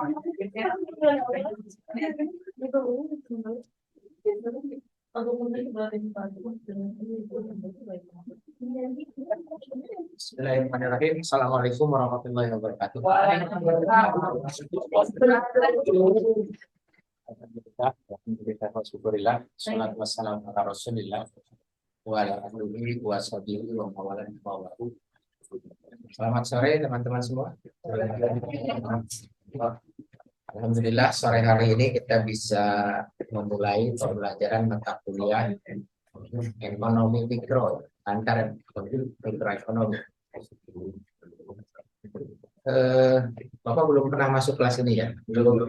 Bismillahirrahmanirrahim. Assalamualaikum warahmatullahi wabarakatuh. Alhamdulillah, salatu wassalamu ala Rasulillah wa ala alihi wa sahbihi wa mawalah. Selamat sore teman-teman semua. Alhamdulillah sore hari ini kita bisa memulai pembelajaran mata kuliah ekonomi mikro antar mikroekonomi. Bapak belum pernah masuk kelas ini ya? Belum.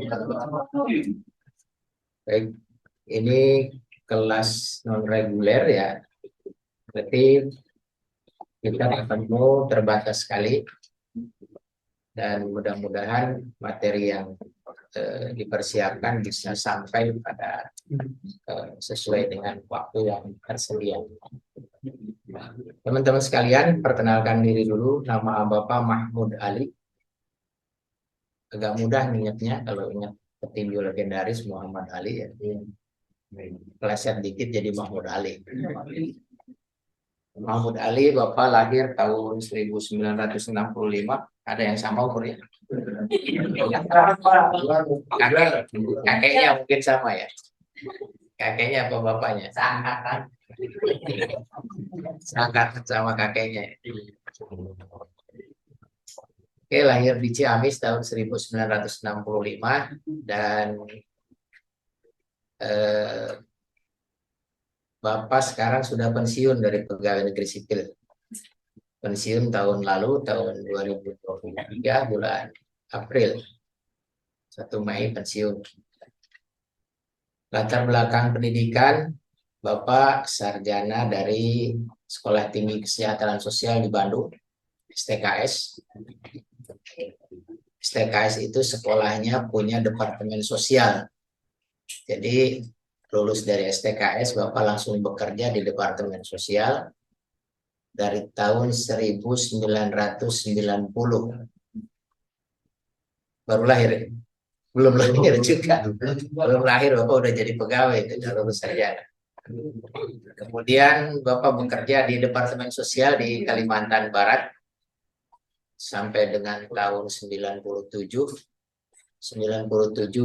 Baik, ini kelas non reguler ya. Berarti kita ketemu terbatas sekali dan mudah-mudahan materi yang dipersiapkan bisa sampai pada sesuai dengan waktu yang tersedia. Teman-teman sekalian, perkenalkan diri dulu. Nama Bapak Mahmud Ali. Agak mudah ingatnya kalau ingat petinju legendaris Muhammad Ali ya. Pleset dikit jadi Mahmud Ali. Mahmud Ali, Bapak lahir tahun 1965. Ada yang sama umurnya? Kakeknya mungkin sama ya. Kakeknya apa bapaknya? Seangkatan sama kakeknya. Oke, lahir di Ciamis tahun 1965 dan Bapak sekarang sudah pensiun dari pegawai negeri sipil. Pensiun tahun lalu, tahun 2023 bulan April. 1 Mei pensiun. Latar belakang pendidikan, Bapak sarjana dari Sekolah Tinggi Kesejahteraan Sosial di Bandung, STKS. STKS itu sekolahnya punya departemen sosial. Jadi lulus dari STKS, Bapak langsung bekerja di departemen sosial dari tahun 1990. Baru lahir. Belum lahir juga. Belum lahir Bapak udah jadi pegawai itu, udah lulus sarjana. Kemudian Bapak bekerja di departemen sosial di Kalimantan Barat sampai dengan tahun 97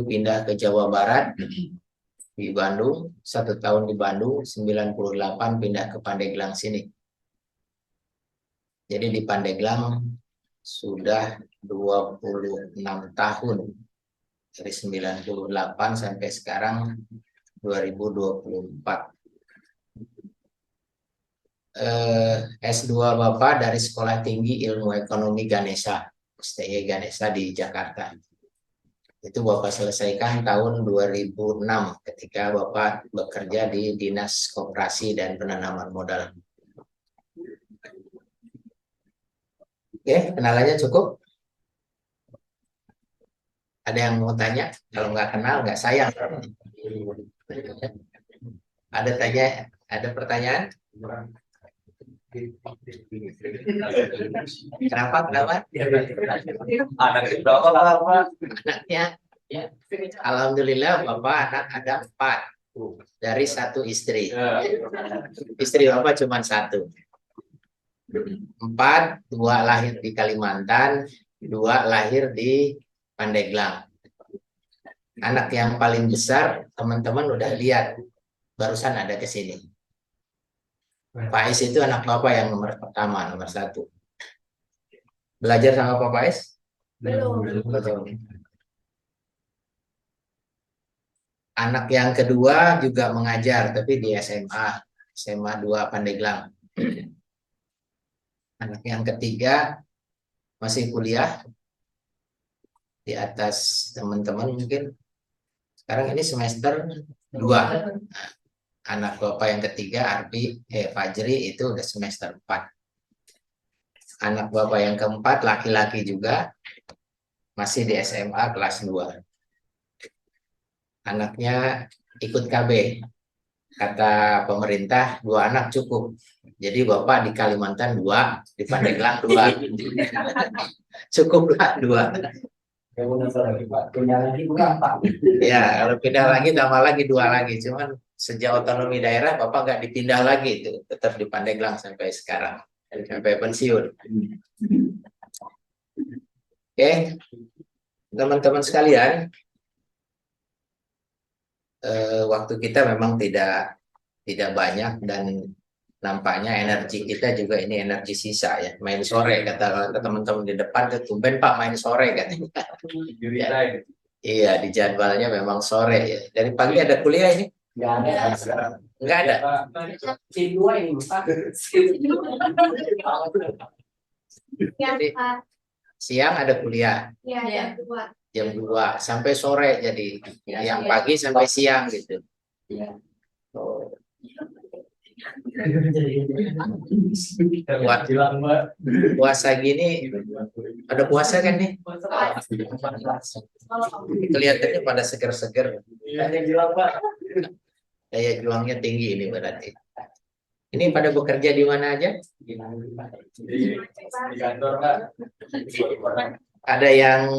pindah ke Jawa Barat di Bandung, 1 tahun di Bandung, 98 pindah ke Pandeglang sini. Jadi di Pandeglang sudah 26 tahun dari 98 sampai sekarang 2024. S2 Bapak dari Sekolah Tinggi Ilmu Ekonomi Ganesha, STI Ganesha di Jakarta. Itu Bapak selesaikan tahun 2006 ketika Bapak bekerja di Dinas Koperasi dan Penanaman Modal. Oke, kenalannya cukup? Ada yang mau tanya? Kalau nggak kenal, nggak sayang. Ada tanya? Ada pertanyaan? Kenapa? Anaknya berapa lama? Anaknya, ya. Alhamdulillah Bapak anak ada 4 dari 1 istri. Istri Bapak cuma 1. 4, 2 lahir di Kalimantan, 2 lahir di Pandeglang. Anak yang paling besar, teman-teman udah lihat, barusan ada ke sini. Faiz itu anak Bapak yang nomor pertama, nomor 1. Belajar sama Pak Faiz? Belum. Anak yang kedua juga mengajar, tapi di SMA 2 Pandeglang. Anak yang ketiga masih kuliah di atas teman-teman mungkin. Sekarang ini semester 2. Nah, anak Bapak yang ketiga Fajri itu udah semester 4. Anak Bapak yang keempat laki-laki juga masih di SMA kelas 2. Anaknya ikut KB. Kata pemerintah 2 anak cukup. Jadi Bapak di Kalimantan 2, di Pandeglang 2. Cukuplah 2. Ya, kalau pindah lagi tambah lagi 2 lagi. Cuman sejak otonomi daerah Bapak nggak dipindah lagi itu, tetap di Pandeglang sampai sekarang, sampai pensiun. Oke, teman-teman sekalian, waktu kita memang tidak banyak dan nampaknya energi kita juga ini energi sisa ya. Main sore kata teman-teman di depan, tumben Pak main sore katanya. Iya, di jadwalnya memang sore ya. Dari pagi ada kuliah ini? Nggak ada. Nggak ada. Jadi, siang ada kuliah. Jam 2 sampai sore, jadi yang pagi sampai siang gitu. Oh. Puasa gini, ada puasa kan nih? Kelihatannya pada seger-seger. Daya juangnya tinggi ini berarti. Ini pada bekerja di mana aja? Di kantor, Pak. Ada yang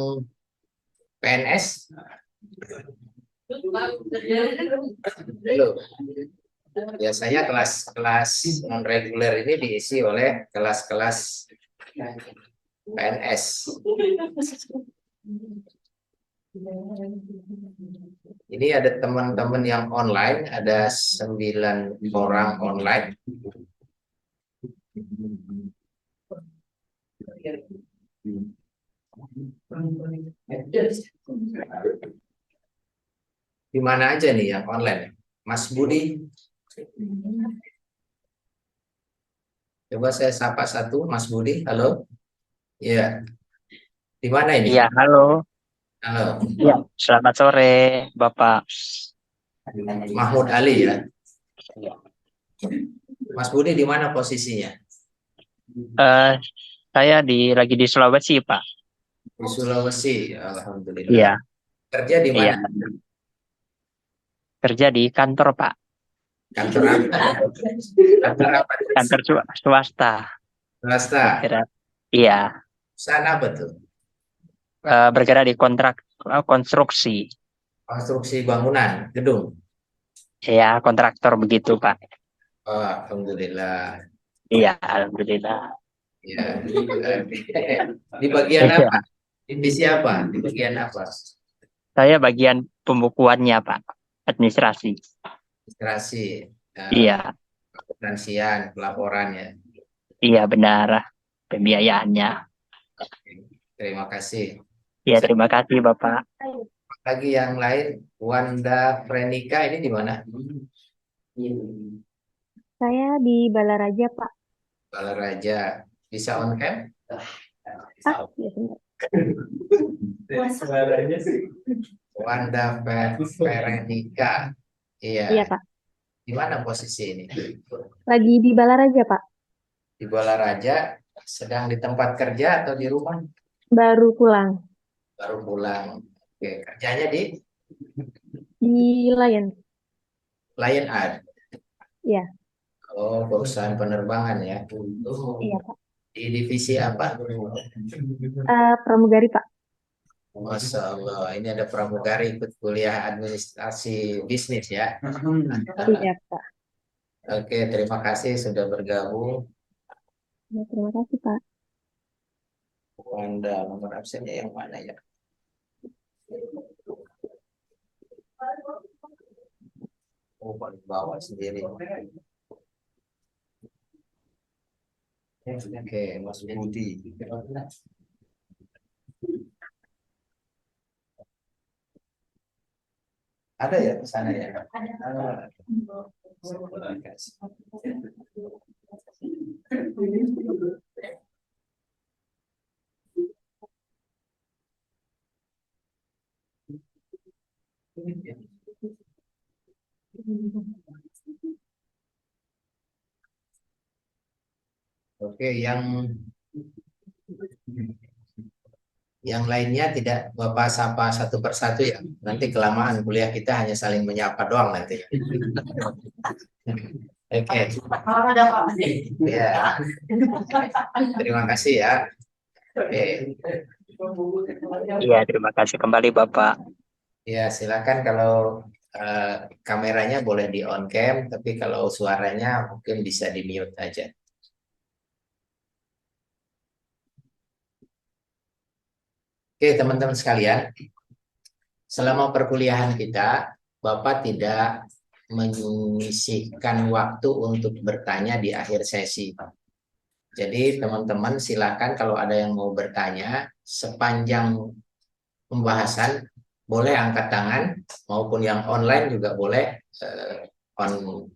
PNS? Belum. Biasanya kelas-kelas non reguler ini diisi oleh kelas-kelas PNS. Ini ada teman-teman yang online, ada 9 orang online. Di mana aja nih yang online? Mas Budi? Coba saya sapa satu, Mas Budi. Halo. Iya. Di mana ini? Iya, halo. Halo. Ya, selamat sore, Bapak. Mahmud Ali ya. Mas Budi di mana posisinya? Saya lagi di Sulawesi, Pak. Di Sulawesi, alhamdulillah. Iya. Kerja di mana? Iya. Kerja di kantor, Pak. Kantor apa? Kantor apa? Kantor swasta. Swasta. Iya. Sana apa tuh? Bergerak di kontrak konstruksi. Konstruksi bangunan, gedung. Iya, kontraktor begitu, Pak. Oh, alhamdulillah. Iya, alhamdulillah. Ya. Di bagian apa? Divisi apa? Di bagian apa? Saya bagian pembukuannya, Pak. Administrasi. Administrasi. Iya. Penansian, pelaporannya. Iya, benar. Pembiayaannya. Terima kasih. Ya, terima kasih, Bapak. Lagi yang lain, Wanda Frenika ini di mana? Saya di Balaraja, Pak. Balaraja. Bisa on cam? Ya, sebentar. Wanda Frenika. Iya. Iya, Pak. Di mana posisi ini? Lagi di Balaraja, Pak. Di Balaraja, sedang di tempat kerja atau di rumah? Baru pulang. Baru pulang. Oke, kerjanya di Lion. Lion Air. Iya. Oh, perusahaan penerbangan ya. Iya, Pak. Di divisi apa? Pramugari, Pak. Masya Allah, ini ada pramugari ikut kuliah administrasi bisnis ya. Iya, Pak. Oke, terima kasih sudah bergabung. Ya, terima kasih, Pak. Wanda, nomor absennya yang mana ya? Oh, paling bawah sendiri. Oke, Mas Budi. Ada ya ke sana ya? Ada. Terima kasih. Oke, yang lainnya tidak Bapak sapa satu persatu ya. Nanti kelamaan kuliah kita hanya saling menyapa doang nanti. Oke. Ya. Terima kasih ya. Oke. Iya, terima kasih kembali Bapak. Ya, silakan kalau kameranya boleh di on cam, tapi kalau suaranya mungkin bisa di mute aja. Oke, teman-teman sekalian, selama perkuliahan kita, Bapak tidak menyisihkan waktu untuk bertanya di akhir sesi. Jadi teman-teman silakan kalau ada yang mau bertanya sepanjang pembahasan, boleh angkat tangan maupun yang online juga boleh, on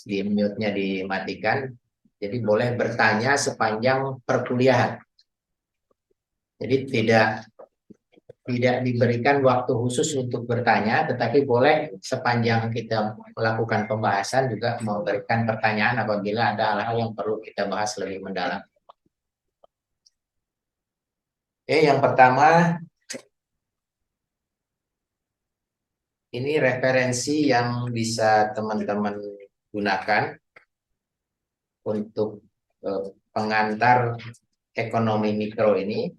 di mute-nya dimatikan. Jadi boleh bertanya sepanjang perkuliahan. Jadi tidak diberikan waktu khusus untuk bertanya, tetapi boleh sepanjang kita melakukan pembahasan juga memberikan pertanyaan apabila ada hal-hal yang perlu kita bahas lebih mendalam. Oke, yang pertama, ini referensi yang bisa teman-teman gunakan untuk pengantar ekonomi mikro ini.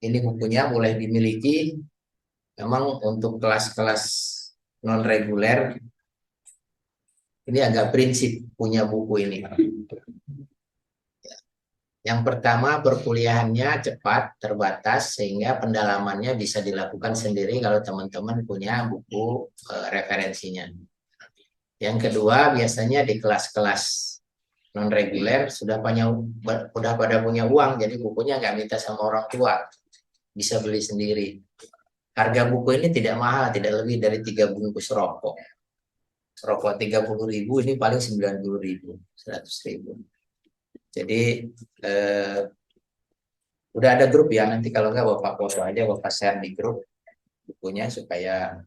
Ini bukunya boleh dimiliki. Memang untuk kelas-kelas non reguler ini agak prinsip punya buku ini. Yang pertama, perkuliahannya cepat, terbatas, sehingga pendalamannya bisa dilakukan sendiri kalau teman-teman punya buku referensinya. Yang kedua, biasanya di kelas-kelas non reguler sudah pada punya uang, jadi bukunya nggak minta sama orang tua, bisa beli sendiri. Harga buku ini tidak mahal, tidak lebih dari 3 bungkus rokok. Rokok 30.000, ini paling 90.000, 100.000. Jadi udah ada grup ya, nanti kalau nggak Bapak foto aja, Bapak share di grup bukunya supaya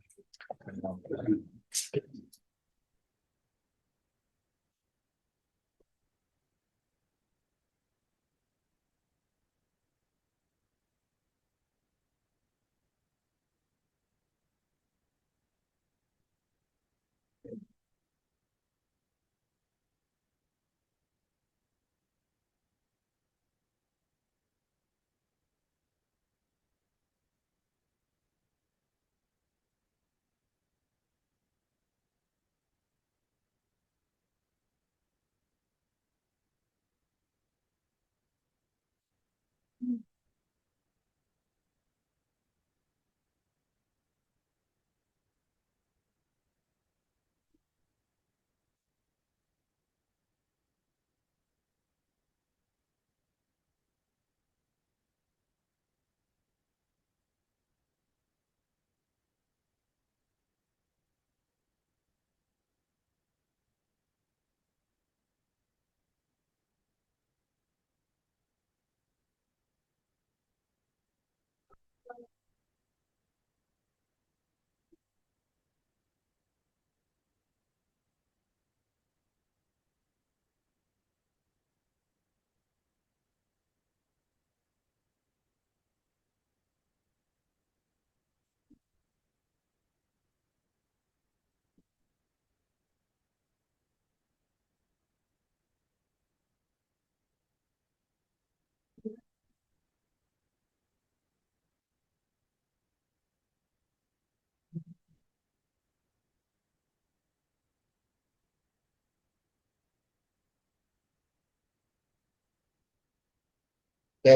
oke.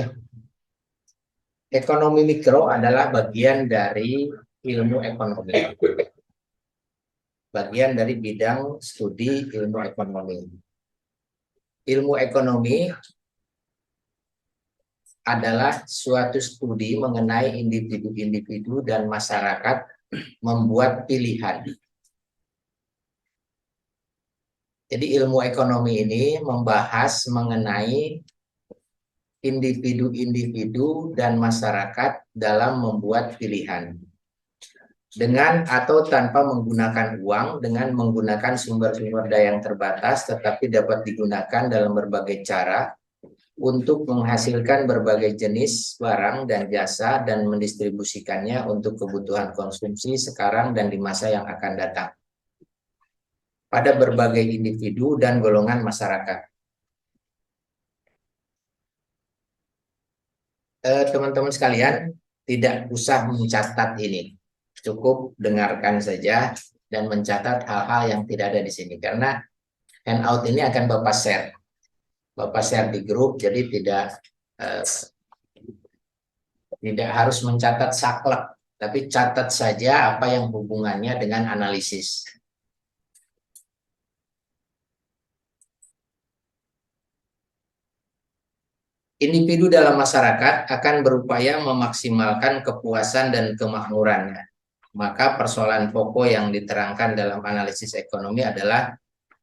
Ekonomi mikro adalah bagian dari ilmu ekonomi. Bagian dari bidang studi ilmu ekonomi. Ilmu ekonomi adalah suatu studi mengenai individu-individu dan masyarakat membuat pilihan. Jadi ilmu ekonomi ini membahas mengenai individu-individu dan masyarakat dalam membuat pilihan. Dengan atau tanpa menggunakan uang, dengan menggunakan sumber-sumber daya yang terbatas, tetapi dapat digunakan dalam berbagai cara untuk menghasilkan berbagai jenis barang dan jasa dan mendistribusikannya untuk kebutuhan konsumsi sekarang dan di masa yang akan datang pada berbagai individu dan golongan masyarakat. teman-teman sekalian tidak usah mencatat ini. Cukup dengarkan saja dan mencatat hal-hal yang tidak ada di sini. Karena handout ini akan Bapak share. Bapak share di grup, jadi tidak harus mencatat saklek, tapi catat saja apa yang hubungannya dengan analisis. Individu dalam masyarakat akan berupaya memaksimalkan kepuasan dan kemakmurannya. Maka persoalan pokok yang diterangkan dalam analisis ekonomi adalah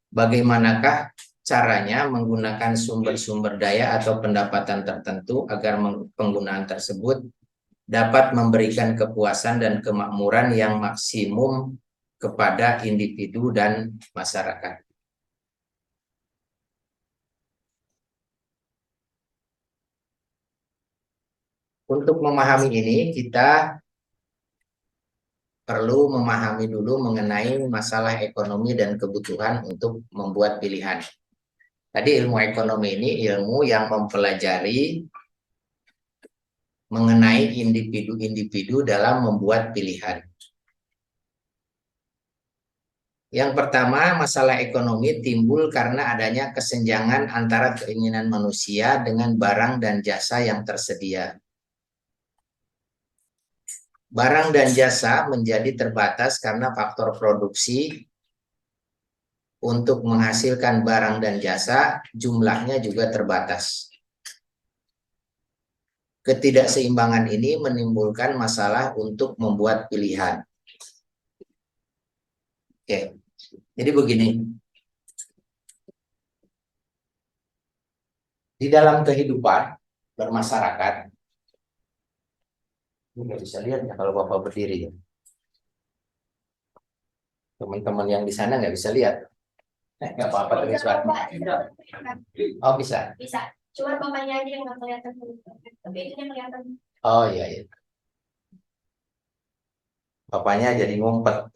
bagaimanakah caranya menggunakan sumber-sumber daya atau pendapatan tertentu agar penggunaan tersebut dapat memberikan kepuasan dan kemakmuran yang maksimum kepada individu dan masyarakat. Untuk memahami ini, kita perlu memahami dulu mengenai masalah ekonomi dan kebutuhan untuk membuat pilihan. Tadi ilmu ekonomi ini ilmu yang mempelajari mengenai individu-individu dalam membuat pilihan. Yang pertama, masalah ekonomi timbul karena adanya kesenjangan antara keinginan manusia dengan barang dan jasa yang tersedia. Barang dan jasa menjadi terbatas karena faktor produksi untuk menghasilkan barang dan jasa jumlahnya juga terbatas. Ketidakseimbangan ini menimbulkan masalah untuk membuat pilihan. Oke, jadi begini. Di dalam kehidupan bermasyarakat, ini nggak bisa lihat ya kalau Bapak berdiri ya. Teman-teman yang di sana nggak bisa lihat. Nggak apa-apa tulis suara. Oh bisa. Bisa. Cuma bapaknya aja yang nggak kelihatan. Tapi itu yang kelihatan. Oh iya, iya. Bapaknya jadi ngumpet,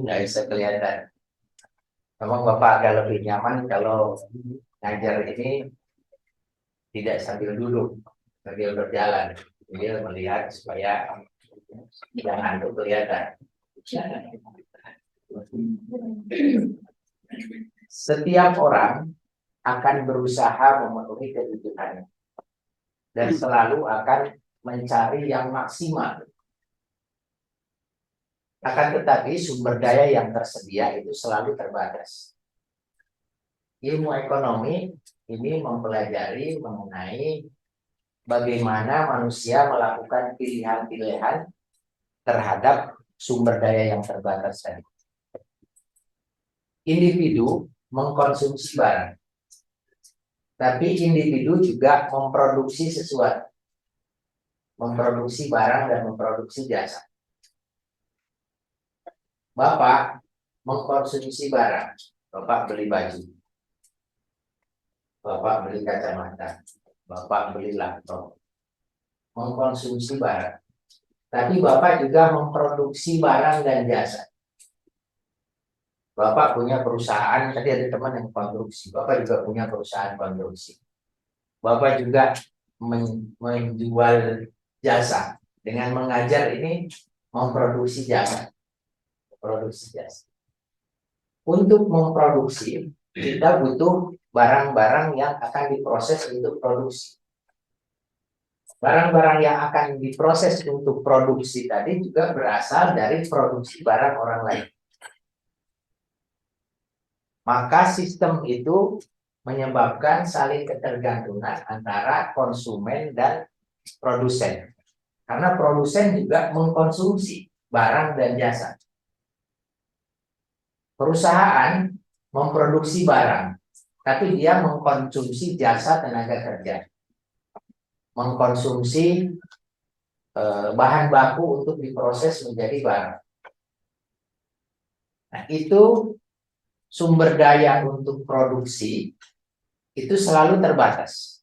nggak bisa kelihatan. Memang Bapak agak lebih nyaman kalau ngajar ini tidak sambil duduk, sambil berjalan. Sambil melihat supaya jangan kelihatan. Setiap orang akan berusaha memenuhi kebutuhannya dan selalu akan mencari yang maksimal. Akan tetapi sumber daya yang tersedia itu selalu terbatas. Ilmu ekonomi ini mempelajari mengenai bagaimana manusia melakukan pilihan-pilihan terhadap sumber daya yang terbatas tadi. Individu mengkonsumsi barang, tapi individu juga memproduksi sesuatu, memproduksi barang dan memproduksi jasa. Bapak mengkonsumsi barang, Bapak beli baju, Bapak beli kacamata, Bapak beli laptop, mengkonsumsi barang. Tapi Bapak juga memproduksi barang dan jasa. Bapak punya perusahaan, tadi ada teman yang konstruksi, Bapak juga punya perusahaan konstruksi. Bapak juga menjual jasa. Dengan mengajar ini memproduksi jasa. Untuk memproduksi, kita butuh barang-barang yang akan diproses untuk produksi. Barang-barang yang akan diproses untuk produksi tadi juga berasal dari produksi barang orang lain. Maka sistem itu menyebabkan saling ketergantungan antara konsumen dan produsen. Karena produsen juga mengkonsumsi barang dan jasa. Perusahaan memproduksi barang, tapi dia mengkonsumsi jasa tenaga kerja. Mengkonsumsi bahan baku untuk diproses menjadi barang. Nah, itu sumber daya untuk produksi itu selalu terbatas.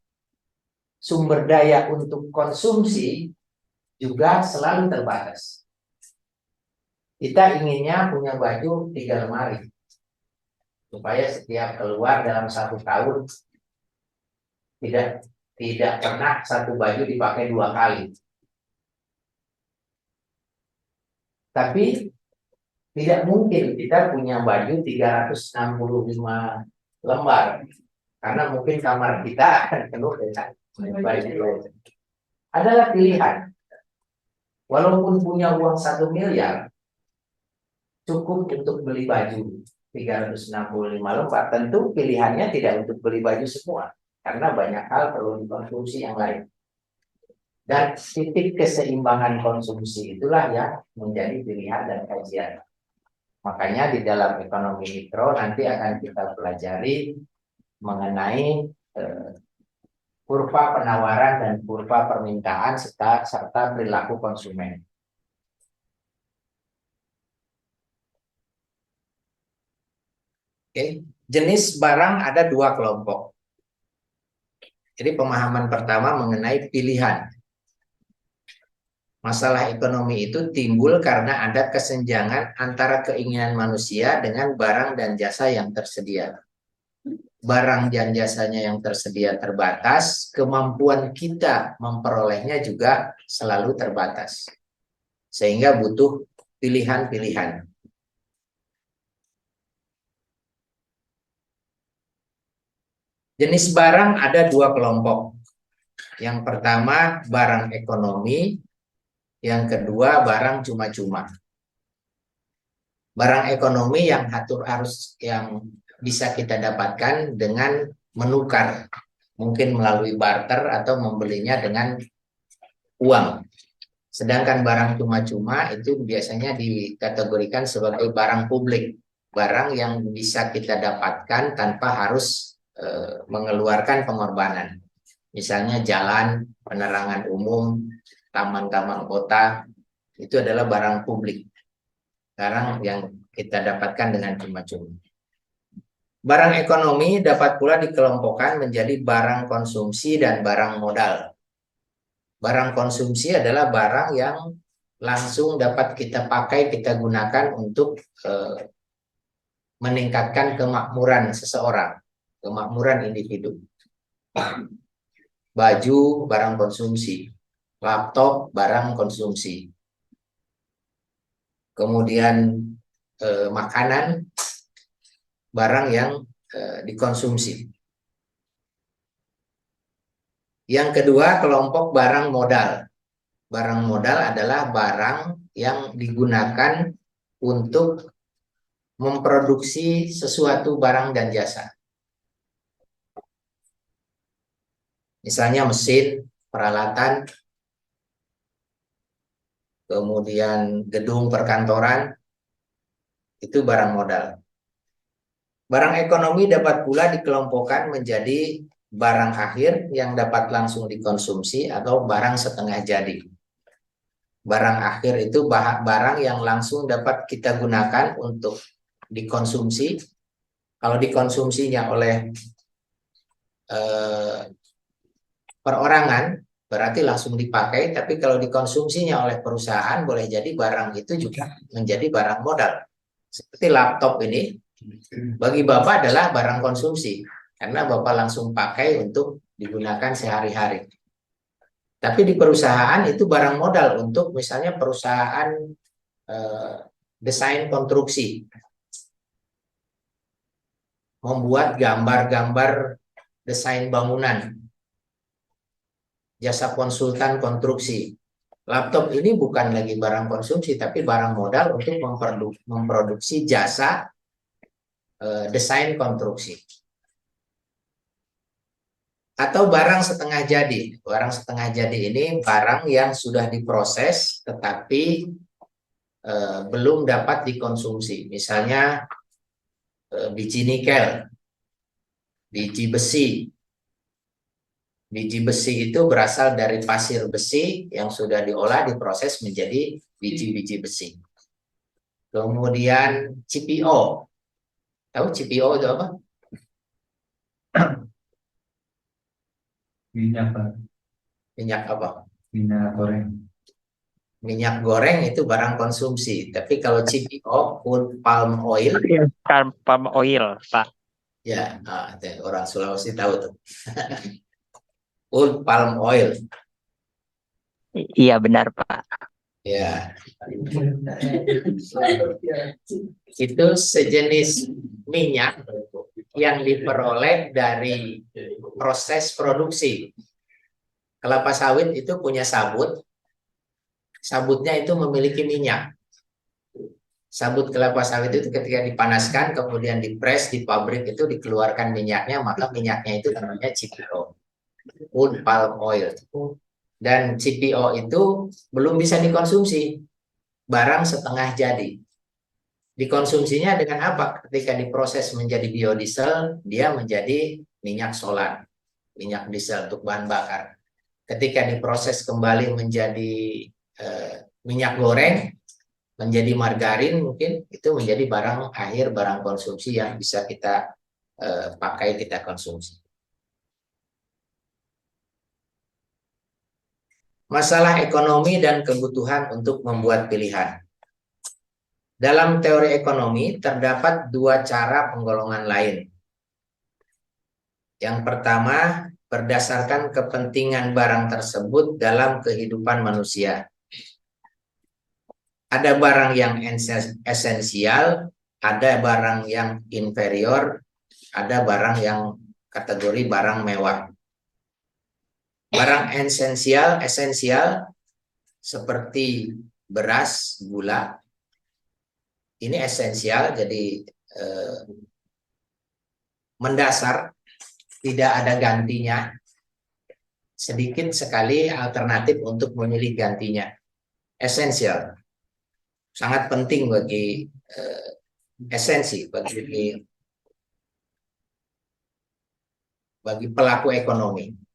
Sumber daya untuk konsumsi juga selalu terbatas. Kita inginnya punya baju 3 lemari. Supaya setiap keluar dalam 1 tahun tidak tidak pernah satu baju dipakai 2 kali. Tapi tidak mungkin kita punya baju 365 lembar. Karena mungkin kamar kita akan penuh dengan baju. Adalah pilihan. Walaupun punya uang 1 miliar, cukup untuk beli baju 365 lembar. Tentu pilihannya tidak untuk beli baju semua. Karena banyak hal perlu dikonsumsi yang lain. Dan titik keseimbangan konsumsi itulah yang menjadi pilihan dan kajian. Makanya di dalam ekonomi mikro nanti akan kita pelajari mengenai kurva penawaran dan kurva permintaan serta perilaku konsumen. Oke. Jenis barang ada 2 kelompok. Jadi pemahaman pertama mengenai pilihan. Masalah ekonomi itu timbul karena ada kesenjangan antara keinginan manusia dengan barang dan jasa yang tersedia. Barang dan jasanya yang tersedia terbatas, kemampuan kita memperolehnya juga selalu terbatas. Sehingga butuh pilihan-pilihan. Jenis barang ada 2 kelompok. Yang pertama barang ekonomi, yang kedua barang cuma-cuma. Barang ekonomi yang yang bisa kita dapatkan dengan menukar, mungkin melalui barter atau membelinya dengan uang. Sedangkan barang cuma-cuma itu biasanya dikategorikan sebagai barang publik, barang yang bisa kita dapatkan tanpa harus mengeluarkan pengorbanan. Misalnya jalan, penerangan umum, taman-taman kota, itu adalah barang publik. Barang yang kita dapatkan dengan cuma-cuma. Barang ekonomi dapat pula dikelompokkan menjadi barang konsumsi dan barang modal. Barang konsumsi adalah barang yang langsung dapat kita pakai, kita gunakan untuk meningkatkan kemakmuran seseorang, kemakmuran individu. Baju, barang konsumsi. Laptop, barang konsumsi. Kemudian makanan, barang yang dikonsumsi. Yang kedua, kelompok barang modal. Barang modal adalah barang yang digunakan untuk memproduksi sesuatu barang dan jasa. Misalnya mesin, peralatan, kemudian gedung perkantoran, itu barang modal. Barang ekonomi dapat pula dikelompokkan menjadi barang akhir yang dapat langsung dikonsumsi atau barang setengah jadi. Barang akhir itu barang yang langsung dapat kita gunakan untuk dikonsumsi. Kalau dikonsumsinya oleh perorangan, berarti langsung dipakai. Tapi kalau dikonsumsinya oleh perusahaan, boleh jadi barang itu juga menjadi barang modal. Seperti laptop ini, bagi Bapak adalah barang konsumsi. Karena Bapak langsung pakai untuk digunakan sehari-hari. Tapi di perusahaan itu barang modal untuk misalnya perusahaan desain konstruksi. Membuat gambar-gambar desain bangunan. Jasa konsultan konstruksi. Laptop ini bukan lagi barang konsumsi, tapi barang modal untuk memproduksi jasa desain konstruksi. Atau barang setengah jadi. Barang setengah jadi ini barang yang sudah diproses tetapi belum dapat dikonsumsi. Misalnya biji nikel, biji besi. Biji besi itu berasal dari pasir besi yang sudah diolah, diproses menjadi biji-biji besi. Kemudian CPO. Tahu CPO itu apa? Minyak, Pak. Minyak apa? Minyak goreng. Minyak goreng itu barang konsumsi. Tapi kalau CPO, palm oil, Palm oil, Pak. ya orang Sulawesi tahu tuh. Old palm oil. Iya benar Pak. Ya, itu sejenis minyak yang diperoleh dari proses produksi. Kelapa sawit itu punya sabut, sabutnya itu memiliki minyak. Sabut kelapa sawit itu ketika dipanaskan, kemudian dipres di pabrik itu dikeluarkan minyaknya, maka minyaknya itu namanya CPO, wood palm oil. Dan CPO itu belum bisa dikonsumsi, barang setengah jadi. Dikonsumsinya dengan apa? Ketika diproses menjadi biodiesel, dia menjadi minyak solar, minyak diesel untuk bahan bakar. Ketika diproses kembali menjadi minyak goreng, menjadi margarin, mungkin itu menjadi barang akhir, barang konsumsi yang bisa kita pakai, kita konsumsi. Masalah ekonomi dan kebutuhan untuk membuat pilihan. Dalam teori ekonomi terdapat dua cara penggolongan lain. Yang pertama, berdasarkan kepentingan barang tersebut dalam kehidupan manusia. Ada barang yang esensial, ada barang yang inferior, ada barang yang kategori barang mewah. Barang esensial seperti beras, gula, ini esensial, jadi mendasar, tidak ada gantinya. Sedikit sekali alternatif untuk memilih gantinya. Esensial, sangat penting bagi esensi bagi pelaku ekonomi.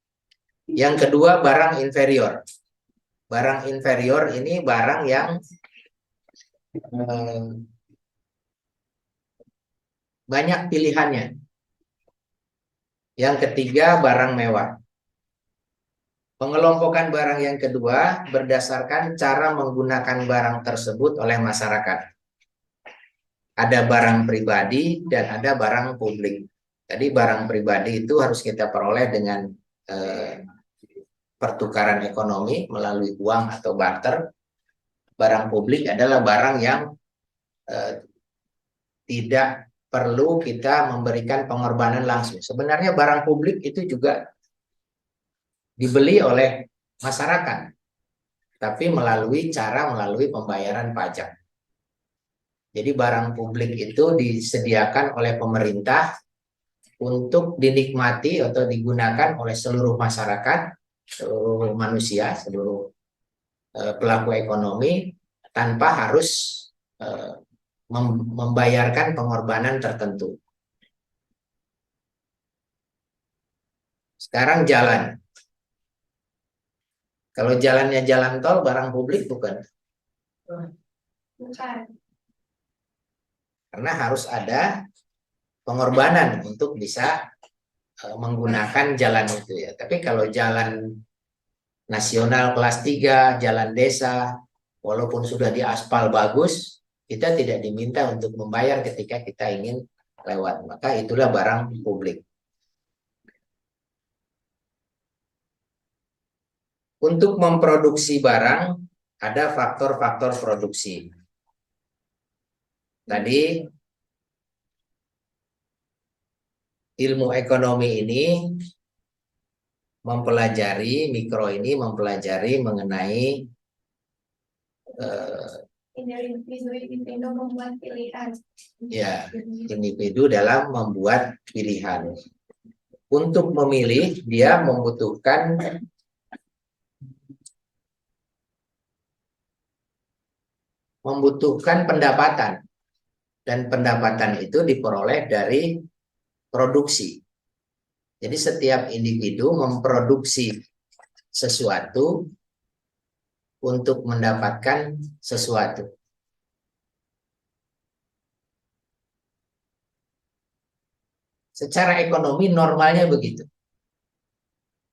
Yang kedua, barang inferior. Barang inferior ini barang yang banyak pilihannya. Yang ketiga, barang mewah. Pengelompokan barang yang kedua berdasarkan cara menggunakan barang tersebut oleh masyarakat. Ada barang pribadi dan ada barang publik. Jadi barang pribadi itu harus kita peroleh dengan pertukaran ekonomi melalui uang atau barter. Barang publik adalah barang yang tidak perlu kita memberikan pengorbanan langsung. Sebenarnya barang publik itu juga dibeli oleh masyarakat, tapi melalui pembayaran pajak. Jadi barang publik itu disediakan oleh pemerintah untuk dinikmati atau digunakan oleh seluruh masyarakat, seluruh manusia, seluruh pelaku ekonomi tanpa harus membayarkan pengorbanan tertentu. Sekarang jalan. Kalau jalannya jalan tol, barang publik bukan? Bukan. Karena harus ada pengorbanan untuk bisa menggunakan jalan itu ya. Tapi kalau jalan nasional kelas 3, jalan desa, walaupun sudah diaspal bagus, kita tidak diminta untuk membayar ketika kita ingin lewat. Maka itulah barang publik. Untuk memproduksi barang, ada faktor-faktor produksi. Tadi, ilmu ekonomi ini mempelajari, mikro ini mempelajari mengenai individu membuat pilihan. Ya, individu dalam membuat pilihan. Untuk memilih, dia membutuhkan pendapatan, dan pendapatan itu diperoleh dari produksi. Jadi setiap individu memproduksi sesuatu untuk mendapatkan sesuatu. Secara ekonomi normalnya begitu.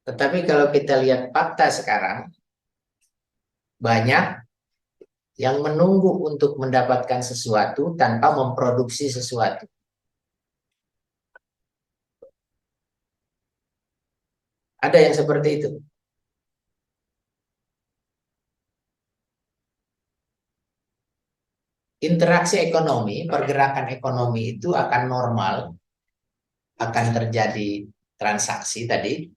Tetapi kalau kita lihat fakta sekarang, banyak yang menunggu untuk mendapatkan sesuatu tanpa memproduksi sesuatu. Ada yang seperti itu. Interaksi ekonomi, pergerakan ekonomi itu akan normal, akan terjadi transaksi tadi.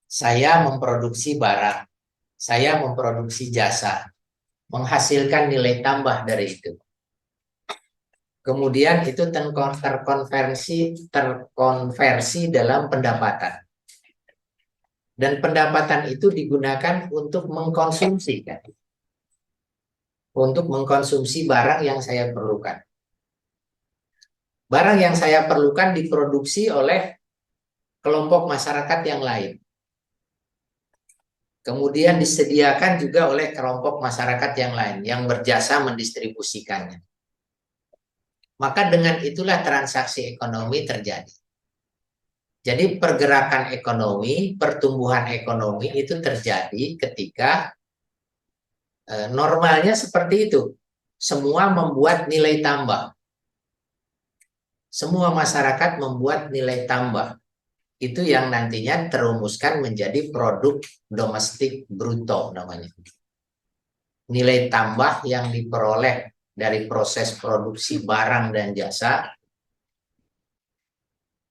Saya memproduksi barang, saya memproduksi jasa, menghasilkan nilai tambah dari itu. Kemudian itu terkonversi dalam pendapatan. Dan pendapatan itu digunakan untuk mengkonsumsi, kan? Untuk mengkonsumsi barang yang saya perlukan. Barang yang saya perlukan diproduksi oleh kelompok masyarakat yang lain. Kemudian disediakan juga oleh kelompok masyarakat yang lain yang berjasa mendistribusikannya. Maka dengan itulah transaksi ekonomi terjadi. Jadi pergerakan ekonomi, pertumbuhan ekonomi itu terjadi ketika normalnya seperti itu. Semua membuat nilai tambah. Semua masyarakat membuat nilai tambah. Itu yang nantinya terumuskan menjadi produk domestik bruto namanya. Nilai tambah yang diperoleh dari proses produksi barang dan jasa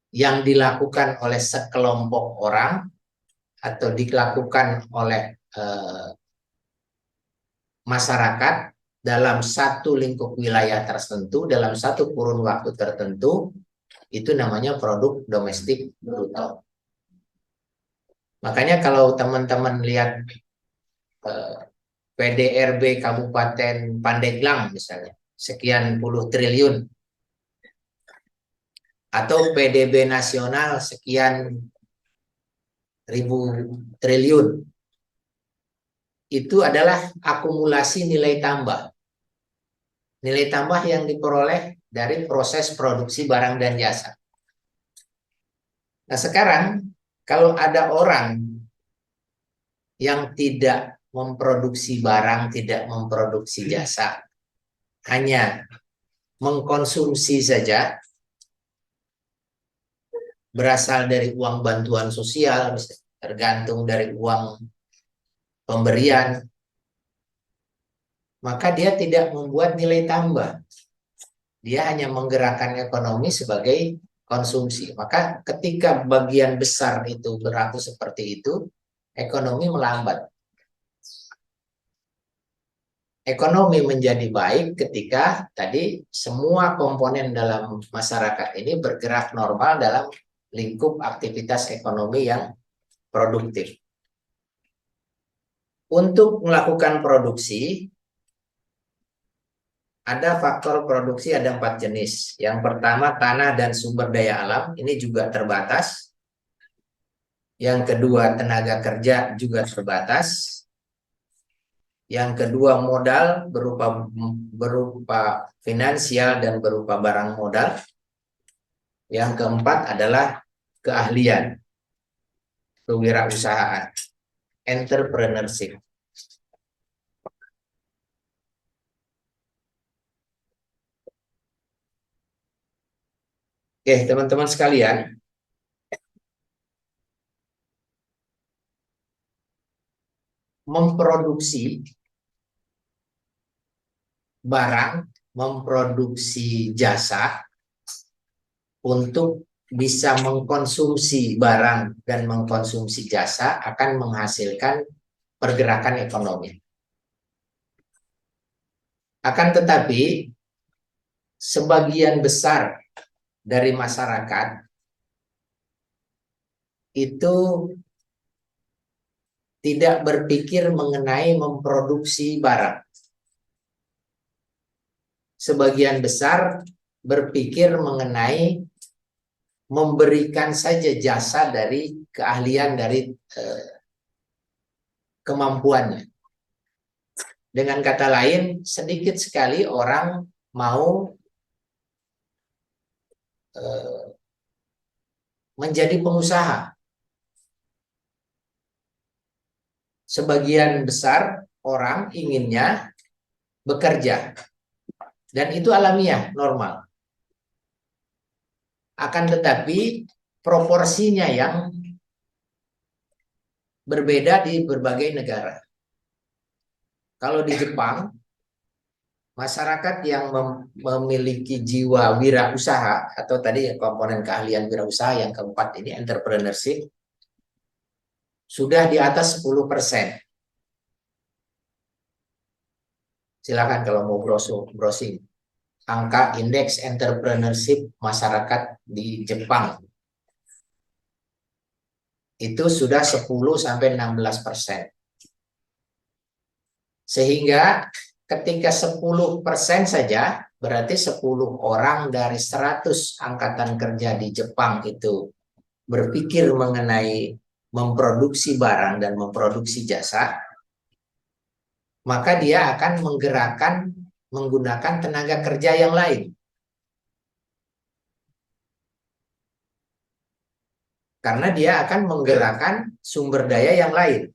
yang dilakukan oleh sekelompok orang atau dilakukan oleh masyarakat dalam satu lingkup wilayah tertentu, dalam satu kurun waktu tertentu, itu namanya produk domestik bruto. Makanya kalau teman-teman lihat PDRB Kabupaten Pandeglang misalnya, sekian puluh triliun, atau PDB nasional sekian ribu triliun, itu adalah akumulasi nilai tambah. Nilai tambah yang diperoleh dari proses produksi barang dan jasa. Nah sekarang kalau ada orang yang tidak memproduksi barang, tidak memproduksi jasa, hanya mengkonsumsi saja, berasal dari uang bantuan sosial, tergantung dari uang pemberian, maka dia tidak membuat nilai tambah. Dia hanya menggerakkan ekonomi sebagai konsumsi. Maka ketika bagian besar itu berlaku seperti itu, ekonomi melambat. Ekonomi menjadi baik ketika tadi semua komponen dalam masyarakat ini bergerak normal dalam lingkup aktivitas ekonomi yang produktif. Untuk melakukan produksi, ada faktor produksi, ada 4 jenis. Yang pertama, tanah dan sumber daya alam, ini juga terbatas. Yang kedua, tenaga kerja juga terbatas. Yang kedua, modal berupa finansial dan berupa barang modal. Yang keempat adalah keahlian, kewirausahaan, entrepreneurship. Oke, teman-teman sekalian, memproduksi barang, memproduksi jasa untuk bisa mengkonsumsi barang dan mengkonsumsi jasa akan menghasilkan pergerakan ekonomi. Akan tetapi, sebagian besar dari masyarakat itu tidak berpikir mengenai memproduksi barang. Sebagian besar berpikir mengenai memberikan saja jasa dari keahlian, dari kemampuannya. Dengan kata lain, sedikit sekali orang mau menjadi pengusaha. Sebagian besar orang inginnya bekerja. Dan itu alamiah, normal. Akan tetapi proporsinya yang berbeda di berbagai negara. Kalau di Jepang, masyarakat yang memiliki jiwa wirausaha atau tadi komponen keahlian wirausaha yang keempat ini entrepreneurship sudah di atas 10%. Silakan kalau mau browsing. Angka indeks entrepreneurship masyarakat di Jepang itu sudah 10-16%. Sehingga ketika 10% saja, berarti 10 orang dari 100 angkatan kerja di Jepang itu berpikir mengenai memproduksi barang dan memproduksi jasa, maka dia akan menggunakan tenaga kerja yang lain. Karena dia akan menggerakkan sumber daya yang lain.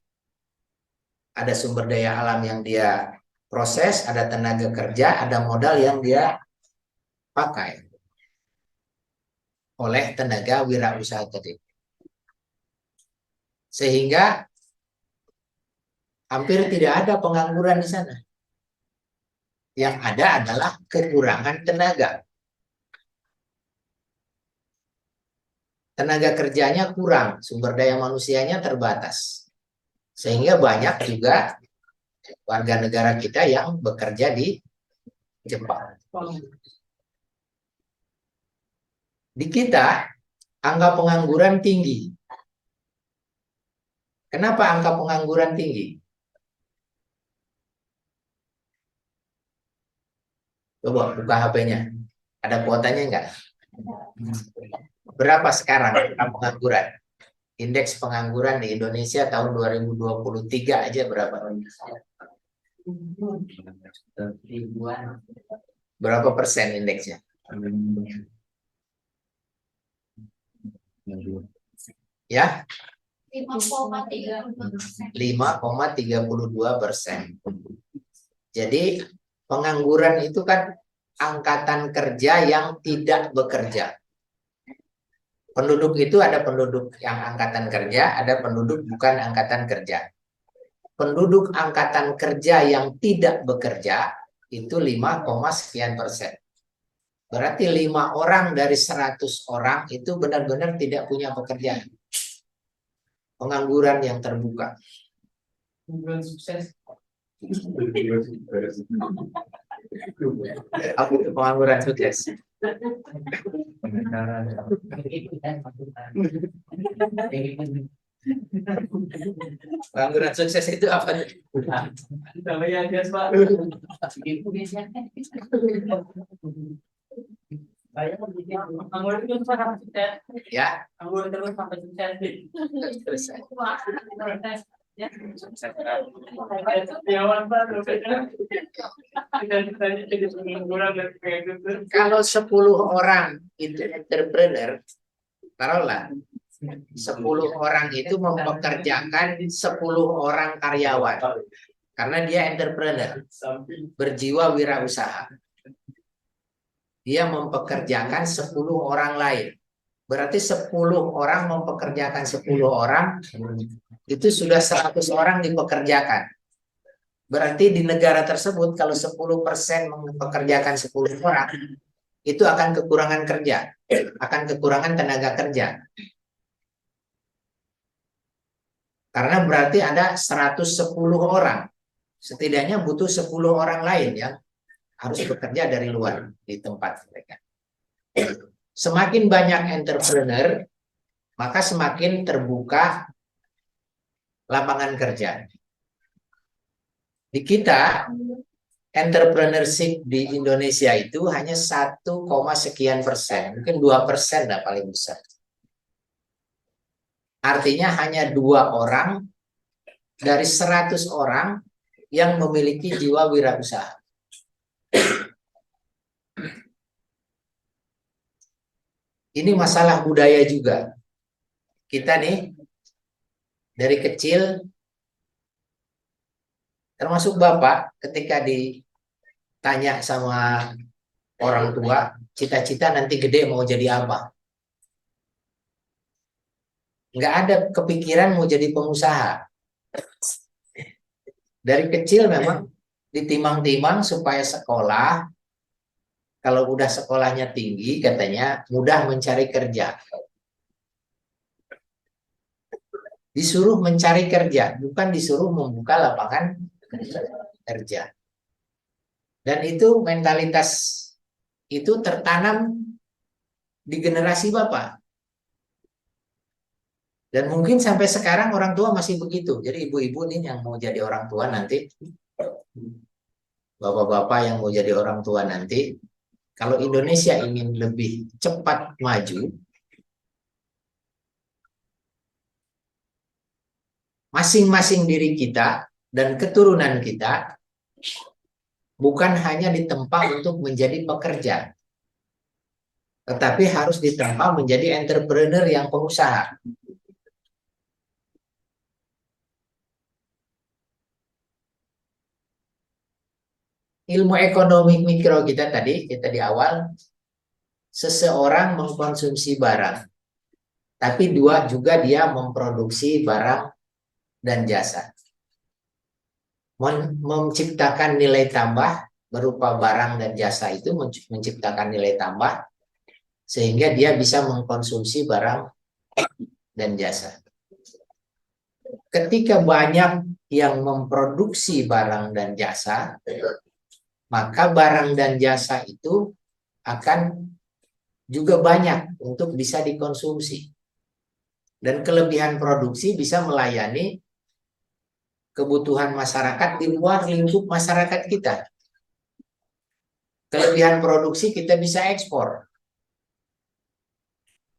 Ada sumber daya alam yang dia proses, ada tenaga kerja, ada modal yang dia pakai oleh tenaga wirausaha tadi. Sehingga hampir tidak ada pengangguran di sana. Yang ada adalah kekurangan tenaga. Tenaga kerjanya kurang, sumber daya manusianya terbatas. Sehingga banyak juga warga negara kita yang bekerja di Jepang. Di kita, angka pengangguran tinggi. Kenapa angka pengangguran tinggi? Coba buka HP-nya. Ada kuotanya enggak? Berapa sekarang angka pengangguran? Indeks pengangguran di Indonesia tahun 2023 aja berapa? Berapa persen indeksnya? Ya, 5,32%. Jadi pengangguran itu kan angkatan kerja yang tidak bekerja. Penduduk itu ada penduduk yang angkatan kerja, ada penduduk bukan angkatan kerja. Penduduk angkatan kerja yang tidak bekerja itu 5,sekian%. Berarti 5 orang dari 100 orang itu benar-benar tidak punya pekerjaan. Pengangguran yang terbuka. Apa itu pengangguran sukses? Pengangguran sukses itu apa? Ya, kalau 10 orang itu entrepreneur, taruhlah 10 orang itu mempekerjakan 10 orang karyawan. Karena dia entrepreneur, berjiwa wirausaha. Dia mempekerjakan 10 orang lain. Berarti 10 orang mempekerjakan 10 orang, itu sudah 100 orang dipekerjakan. Berarti di negara tersebut kalau 10% mempekerjakan 10 orang, itu akan kekurangan kerja, akan kekurangan tenaga kerja. Karena berarti ada 110 orang. Setidaknya butuh 10 orang lain yang harus bekerja dari luar di tempat mereka. Semakin banyak entrepreneur, maka semakin terbuka lapangan kerja. Di kita, entrepreneurship di Indonesia itu hanya 1, sekian%, mungkin 2% lah paling besar. Artinya hanya 2 orang dari 100 orang yang memiliki jiwa wirausaha. Ini masalah budaya juga. Kita nih dari kecil, termasuk Bapak, ketika ditanya sama orang tua, cita-cita nanti gede mau jadi apa? nggak ada kepikiran mau jadi pengusaha. Dari kecil memang ditimang-timang supaya sekolah. Kalau udah sekolahnya tinggi, katanya mudah mencari kerja. Disuruh mencari kerja, bukan disuruh membuka lapangan kerja. Dan itu mentalitas itu tertanam di generasi Bapak. Dan mungkin sampai sekarang orang tua masih begitu. Jadi ibu-ibu nih yang mau jadi orang tua nanti, bapak-bapak yang mau jadi orang tua nanti, kalau Indonesia ingin lebih cepat maju, masing-masing diri kita dan keturunan kita bukan hanya ditempa untuk menjadi pekerja, tetapi harus ditempa menjadi entrepreneur yang pengusaha. Ilmu ekonomi mikro kita di awal, seseorang mengkonsumsi barang, tapi dua juga dia memproduksi barang dan jasa. Menciptakan nilai tambah berupa barang dan jasa itu menciptakan nilai tambah sehingga dia bisa mengkonsumsi barang dan jasa. Ketika banyak yang memproduksi barang dan jasa, maka barang dan jasa itu akan juga banyak untuk bisa dikonsumsi. Dan kelebihan produksi bisa melayani kebutuhan masyarakat di luar lingkup masyarakat kita. Kelebihan produksi kita bisa ekspor.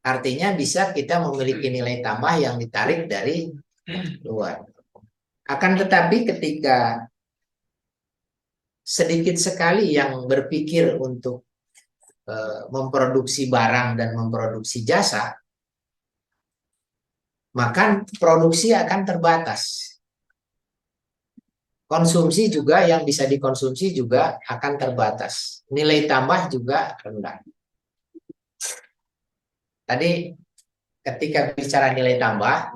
Artinya bisa kita memiliki nilai tambah yang ditarik dari luar. Akan tetapi ketika sedikit sekali yang berpikir untuk memproduksi barang dan memproduksi jasa, maka produksi akan terbatas. Konsumsi juga yang bisa dikonsumsi juga akan terbatas. Nilai tambah juga rendah. Tadi ketika bicara nilai tambah,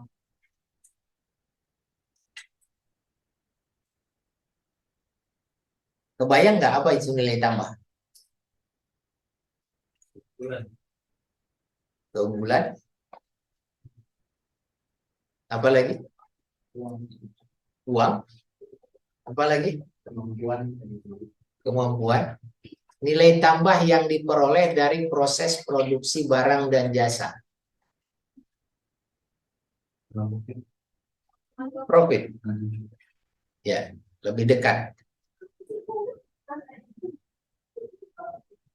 kebayang nggak apa itu nilai tambah? Keunggulan. Apa lagi? Uang. Apa lagi? Kemampuan. Nilai tambah yang diperoleh dari proses produksi barang dan jasa. Profit. Ya, lebih dekat.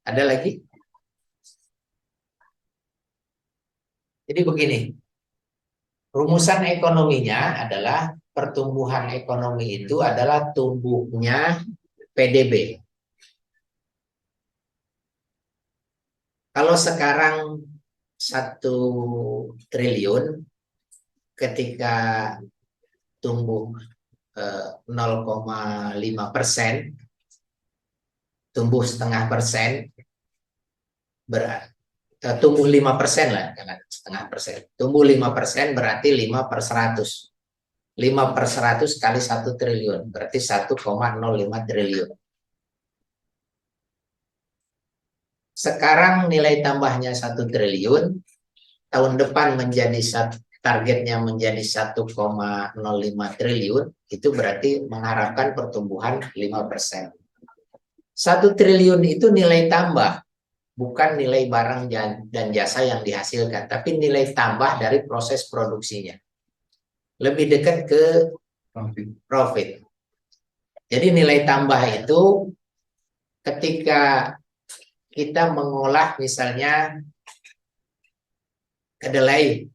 Ada lagi? Jadi begini, rumusan ekonominya adalah pertumbuhan ekonomi itu adalah tumbuhnya PDB. Kalau sekarang 1 triliun, ketika tumbuh 0,5%, tumbuh 0,5%, tumbuh 5% lah, jangan 0,5%. Tumbuh 5% berarti 5/100. 5/100 kali 1 triliun, berarti 1,05 triliun. Sekarang nilai tambahnya 1 triliun, tahun depan targetnya menjadi 1,05 triliun, itu berarti mengharapkan pertumbuhan 5%. 1 triliun itu nilai tambah, bukan nilai barang dan jasa yang dihasilkan, tapi nilai tambah dari proses produksinya. Lebih dekat ke profit. Jadi nilai tambah itu ketika kita mengolah misalnya kedelai.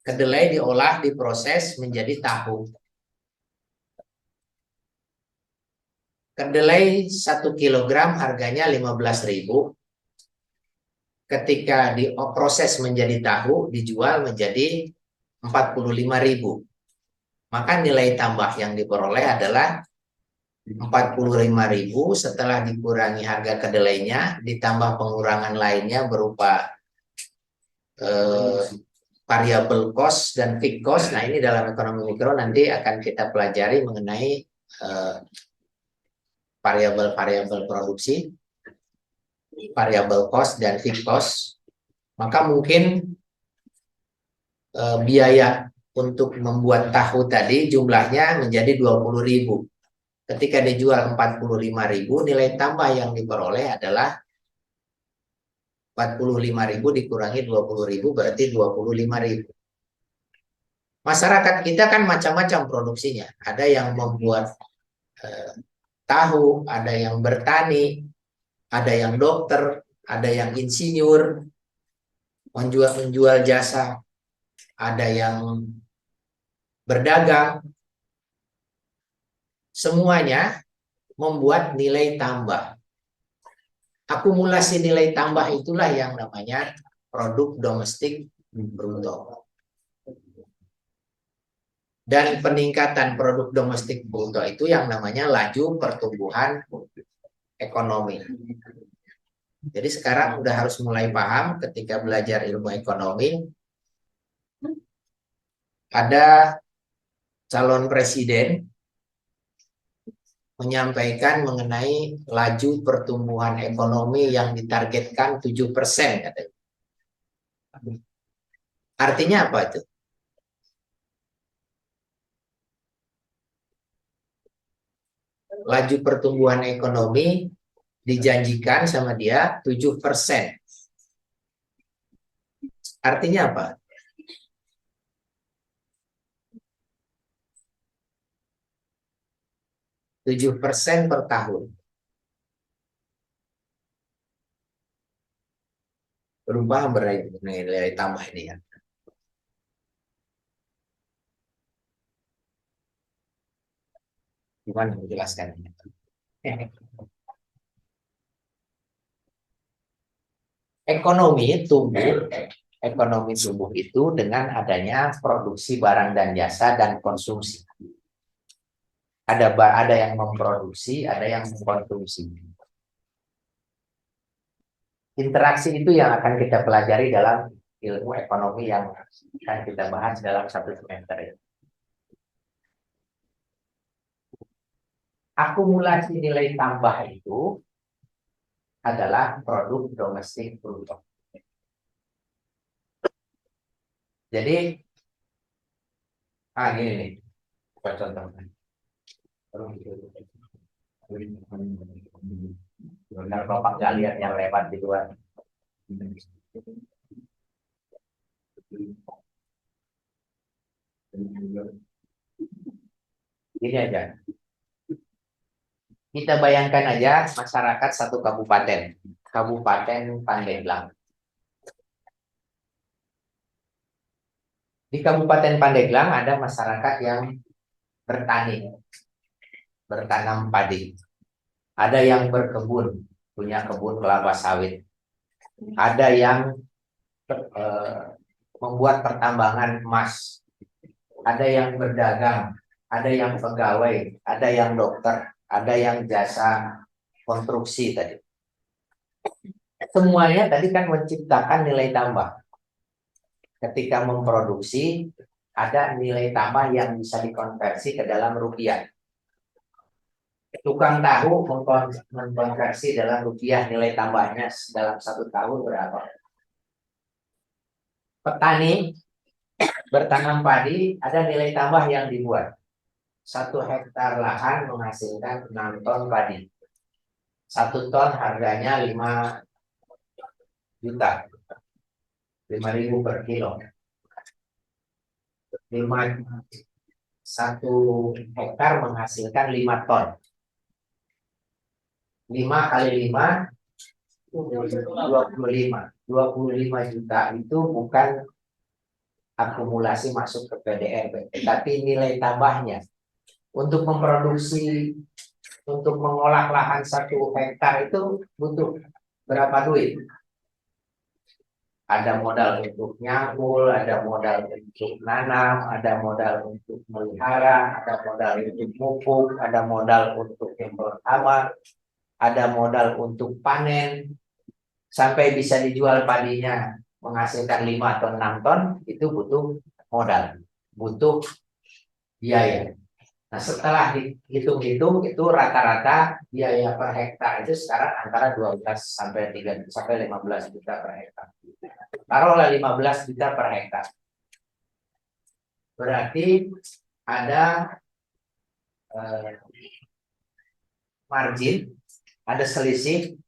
Kedelai diolah, diproses menjadi tahu. Kedelai 1 kilogram harganya 15.000. Ketika diproses menjadi tahu, dijual menjadi 45.000. Maka nilai tambah yang diperoleh adalah 45.000 setelah dikurangi harga kedelainya, ditambah pengurangan lainnya berupa variable cost dan fixed cost. Nah, ini dalam ekonomi mikro nanti akan kita pelajari mengenai variabel-variabel produksi, variable cost dan fixed cost. Maka mungkin biaya untuk membuat tahu tadi jumlahnya menjadi 20.000. Ketika dijual 45.000, nilai tambah yang diperoleh adalah 45.000 dikurangi 20.000 berarti 25.000. Masyarakat kita kan macam-macam produksinya. Ada yang membuat tahu, ada yang bertani, ada yang dokter, ada yang insinyur, menjual jasa, ada yang berdagang. Semuanya membuat nilai tambah. Akumulasi nilai tambah itulah yang namanya produk domestik bruto. Dan peningkatan produk domestik bruto itu yang namanya laju pertumbuhan ekonomi. Jadi sekarang udah harus mulai paham ketika belajar ilmu ekonomi. Ada calon presiden menyampaikan mengenai laju pertumbuhan ekonomi yang ditargetkan 7%. Katanya. Artinya apa itu? Laju pertumbuhan ekonomi dijanjikan sama dia 7%. Artinya apa? Tujuh persen per tahun. Berubah nilai tambah ini ya. Gimana menjelaskannya? Ekonomi tumbuh itu dengan adanya produksi barang dan jasa dan konsumsi. Ada yang memproduksi, ada yang mengkonsumsi. Interaksi itu yang akan kita pelajari dalam ilmu ekonomi yang akan kita bahas dalam satu semester ini. Akumulasi nilai tambah itu adalah produk domestik bruto. Jadi, ini nih, contohnya. Benar Bapak nggak lihat yang lewat di luar. Ini aja. Kita bayangkan aja masyarakat satu kabupaten, Kabupaten Pandeglang. Di Kabupaten Pandeglang ada masyarakat yang bertani, bertanam padi. Ada yang berkebun, punya kebun kelapa sawit. Ada yang membuat pertambangan emas. Ada yang berdagang, ada yang pegawai, ada yang dokter, ada yang jasa konstruksi tadi. Semuanya tadi kan menciptakan nilai tambah. Ketika memproduksi, ada nilai tambah yang bisa dikonversi ke dalam rupiah. Tukang tahu mengkonversi dalam rupiah nilai tambahnya dalam 1 tahun berapa? Petani bertanam padi, ada nilai tambah yang dibuat. 1 hektar lahan menghasilkan 6 ton padi. 1 ton harganya 5 juta. 5.000 per kilo. 1 hektar menghasilkan 5 ton. 5 kali 5 25. 25 juta itu bukan akumulasi masuk ke PDRB, tapi nilai tambahnya. Untuk memproduksi, untuk mengolah lahan 1 hektar itu butuh berapa duit? Ada modal untuk nyangkul, ada modal untuk nanam, ada modal untuk melihara, ada modal untuk pupuk, ada modal untuk yang pertama, ada modal untuk panen, sampai bisa dijual padinya menghasilkan 5 ton 6 ton itu butuh modal, butuh biaya. Nah, setelah dihitung-hitung itu rata-rata biaya per hektar itu sekarang antara 12 sampai 15 juta per hektar. Taruhlah 15 juta per hektar. Berarti ada margin, ada selisih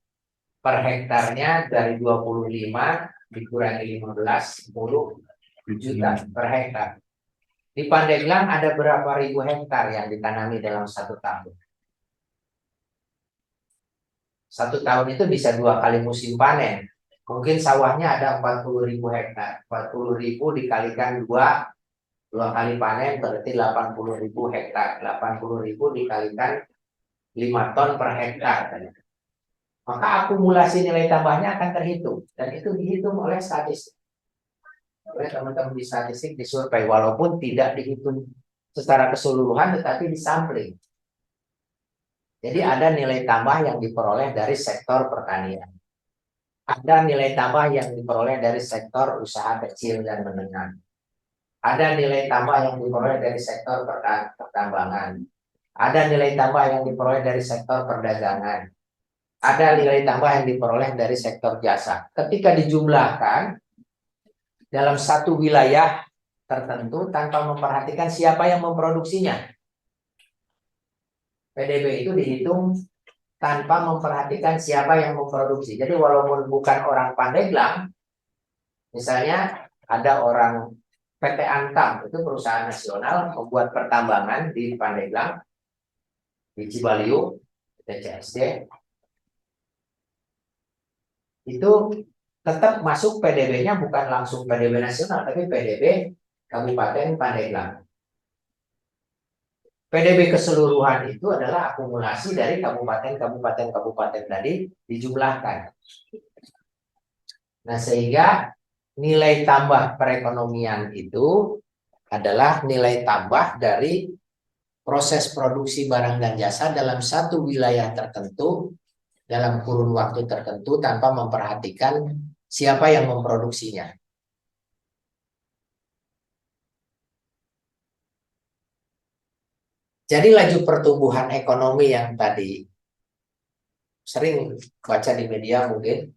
per hektarnya dari 25 dikurangi 15, 10 juta per hektar. Di Pandeglang ada berapa ribu hektar yang ditanami dalam 1 tahun? 1 tahun itu bisa 2 kali musim panen. Mungkin sawahnya ada 40.000 hektar. 40.000 dikalikan 2 kali panen berarti 80.000 hektar. 80.000 dikalikan 5 ton per hektar. Maka akumulasi nilai tambahnya akan terhitung. Dan itu dihitung oleh statistik. Oleh teman-teman di statistik, di survei. Walaupun tidak dihitung secara keseluruhan, tetapi disampling. Jadi ada nilai tambah yang diperoleh dari sektor pertanian. Ada nilai tambah yang diperoleh dari sektor usaha kecil dan menengah. Ada nilai tambah yang diperoleh dari sektor pertambangan. Ada nilai tambah yang diperoleh dari sektor perdagangan. Ada nilai tambah yang diperoleh dari sektor jasa. Ketika dijumlahkan dalam satu wilayah tertentu tanpa memperhatikan siapa yang memproduksinya. PDB itu dihitung tanpa memperhatikan siapa yang memproduksi. Jadi walaupun bukan orang Pandeglang, misalnya ada orang PT Antam, itu perusahaan nasional membuat pertambangan di Pandeglang, di Cibaliu, TCSD, itu tetap masuk PDB-nya bukan langsung PDB nasional, tapi PDB Kabupaten Pandeglang. PDB keseluruhan itu adalah akumulasi dari kabupaten tadi dijumlahkan. Nah, sehingga nilai tambah perekonomian itu adalah nilai tambah dari proses produksi barang dan jasa dalam satu wilayah tertentu dalam kurun waktu tertentu tanpa memperhatikan siapa yang memproduksinya. Jadi laju pertumbuhan ekonomi yang tadi sering baca di media, mungkin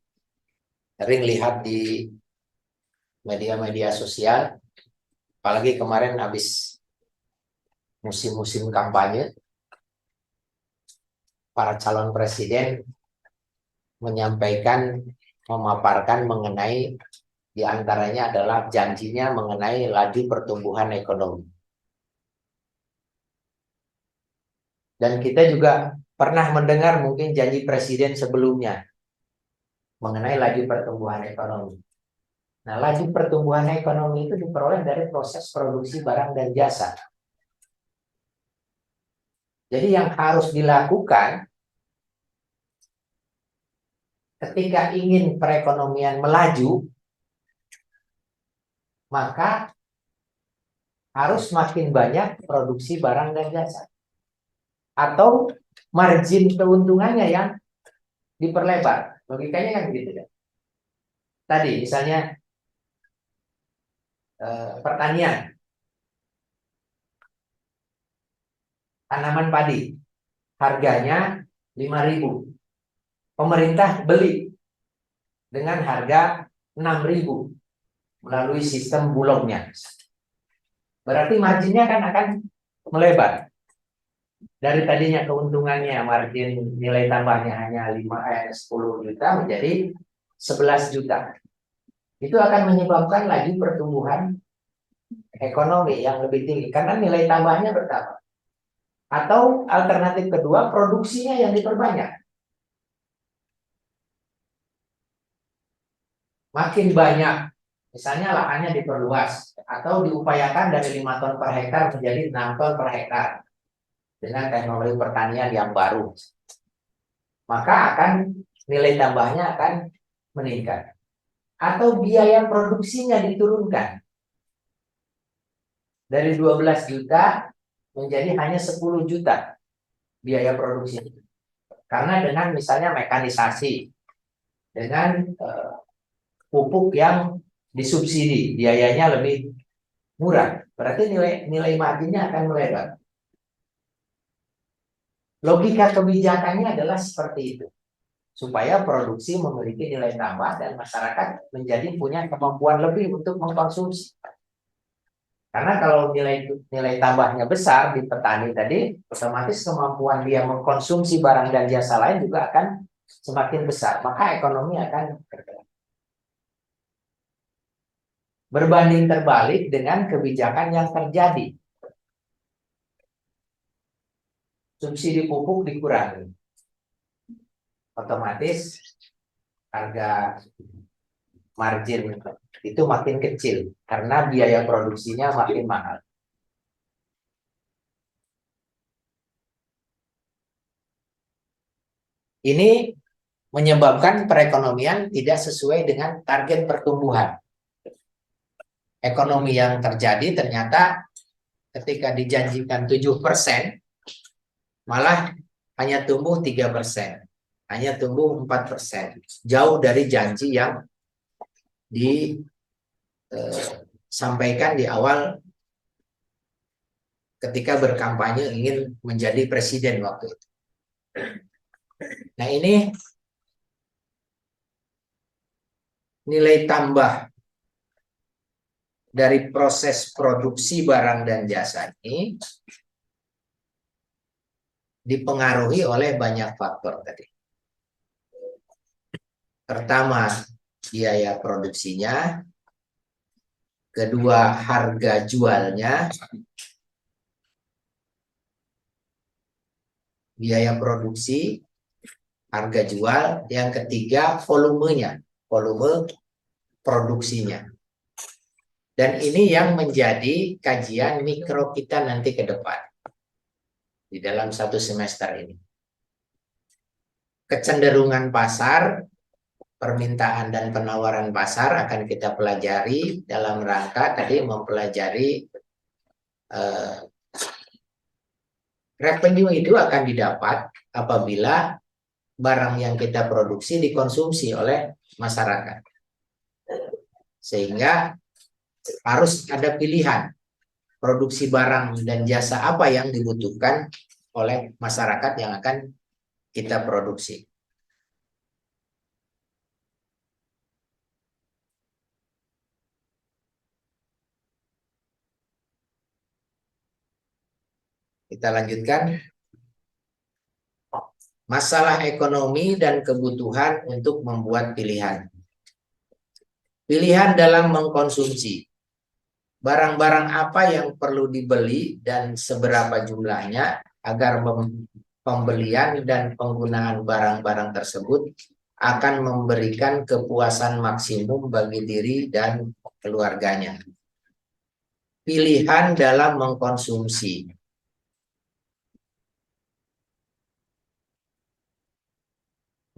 sering lihat di media-media sosial, apalagi kemarin habis musim-musim kampanye, para calon presiden menyampaikan, memaparkan mengenai diantaranya adalah janjinya mengenai laju pertumbuhan ekonomi. Dan kita juga pernah mendengar mungkin janji presiden sebelumnya mengenai laju pertumbuhan ekonomi. Nah, laju pertumbuhan ekonomi itu diperoleh dari proses produksi barang dan jasa. Jadi yang harus dilakukan ketika ingin perekonomian melaju, maka harus makin banyak produksi barang dan jasa. Atau margin keuntungannya yang diperlebar. Logikanya kan begitu ya. Tadi misalnya pertanian, tanaman padi, harganya 5.000. Pemerintah beli dengan harga 6.000 melalui sistem bulognya. Berarti marginnya kan akan melebar. Dari tadinya keuntungannya margin nilai tambahnya hanya 10 juta menjadi 11 juta. Itu akan menyebabkan laju pertumbuhan ekonomi yang lebih tinggi karena nilai tambahnya bertambah. Atau alternatif kedua, produksinya yang diperbanyak. Makin banyak, misalnya lahannya diperluas atau diupayakan dari 5 ton per hektar menjadi 6 ton per hektar dengan teknologi pertanian yang baru, maka akan nilai tambahnya akan meningkat. Atau biaya produksinya diturunkan dari 12 juta menjadi hanya 10 juta biaya produksi. Karena dengan misalnya mekanisasi, dengan pupuk yang disubsidi, biayanya lebih murah. Berarti nilai marginnya akan melebar. Logika kebijakannya adalah seperti itu. Supaya produksi memiliki nilai tambah dan masyarakat menjadi punya kemampuan lebih untuk mengkonsumsi. Karena kalau nilai tambahnya besar di petani tadi, otomatis kemampuan dia mengkonsumsi barang dan jasa lain juga akan semakin besar. Maka ekonomi akan bergerak. Berbanding terbalik dengan kebijakan yang terjadi. Subsidi pupuk dikurangi. Otomatis harga margin itu makin kecil karena biaya produksinya makin mahal. Ini menyebabkan perekonomian tidak sesuai dengan target pertumbuhan. Ekonomi yang terjadi ternyata ketika dijanjikan 7%, malah hanya tumbuh 3%, hanya tumbuh 4%. Jauh dari janji yang disampaikan di awal ketika berkampanye ingin menjadi presiden waktu itu. Nah, ini nilai tambah dari proses produksi barang dan jasa ini dipengaruhi oleh banyak faktor tadi. Pertama, biaya produksinya. Kedua, harga jualnya. Biaya produksi, harga jual. Yang ketiga, volumenya, volume produksinya. Dan ini yang menjadi kajian mikro kita nanti ke depan di dalam satu semester ini. Kecenderungan pasar, permintaan dan penawaran pasar akan kita pelajari dalam rangka tadi mempelajari revenue itu akan didapat apabila barang yang kita produksi dikonsumsi oleh masyarakat. Sehingga harus ada pilihan produksi barang dan jasa apa yang dibutuhkan oleh masyarakat yang akan kita produksi. Kita lanjutkan. Masalah ekonomi dan kebutuhan untuk membuat pilihan. Pilihan dalam mengkonsumsi. Barang-barang apa yang perlu dibeli dan seberapa jumlahnya agar pembelian dan penggunaan barang-barang tersebut akan memberikan kepuasan maksimum bagi diri dan keluarganya. Pilihan dalam mengkonsumsi.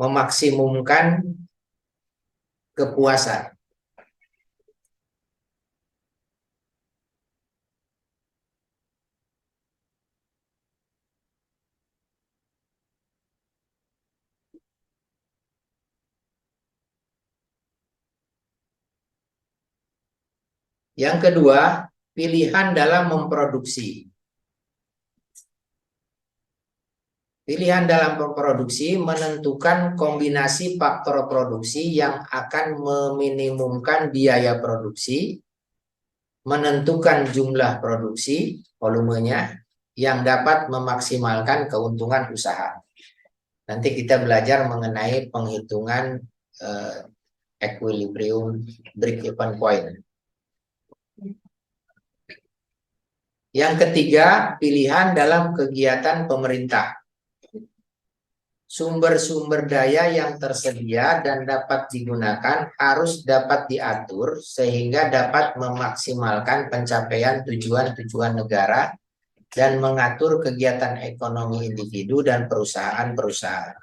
Memaksimumkan kepuasan. Yang kedua, pilihan dalam memproduksi. Pilihan dalam memproduksi menentukan kombinasi faktor produksi yang akan meminimumkan biaya produksi, menentukan jumlah produksi, volumenya, yang dapat memaksimalkan keuntungan usaha. Nanti kita belajar mengenai penghitungan equilibrium break-even point. Yang ketiga, pilihan dalam kegiatan pemerintah. Sumber-sumber daya yang tersedia dan dapat digunakan harus dapat diatur sehingga dapat memaksimalkan pencapaian tujuan-tujuan negara dan mengatur kegiatan ekonomi individu dan perusahaan-perusahaan.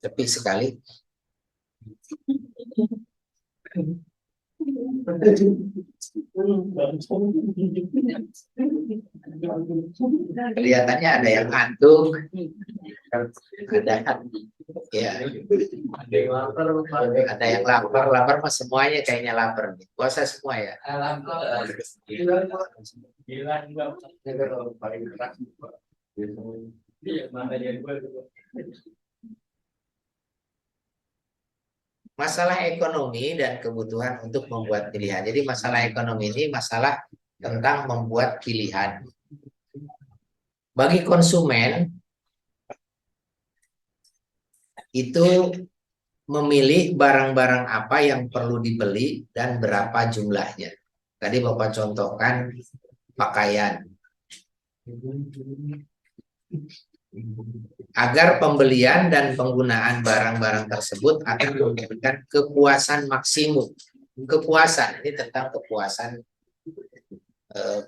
Sepi sekali. Kelihatannya ada yang ngantuk, ada ya, ada yang lapar, lapar mah semuanya kayaknya lapar nih. Puasa semua ya. Masalah ekonomi dan kebutuhan untuk membuat pilihan. Jadi masalah ekonomi ini masalah tentang membuat pilihan. Bagi konsumen itu memilih barang-barang apa yang perlu dibeli dan berapa jumlahnya. Tadi Bapak contohkan pakaian. Agar pembelian dan penggunaan barang-barang tersebut akan memberikan kepuasan maksimum. Kepuasan ini tentang kepuasan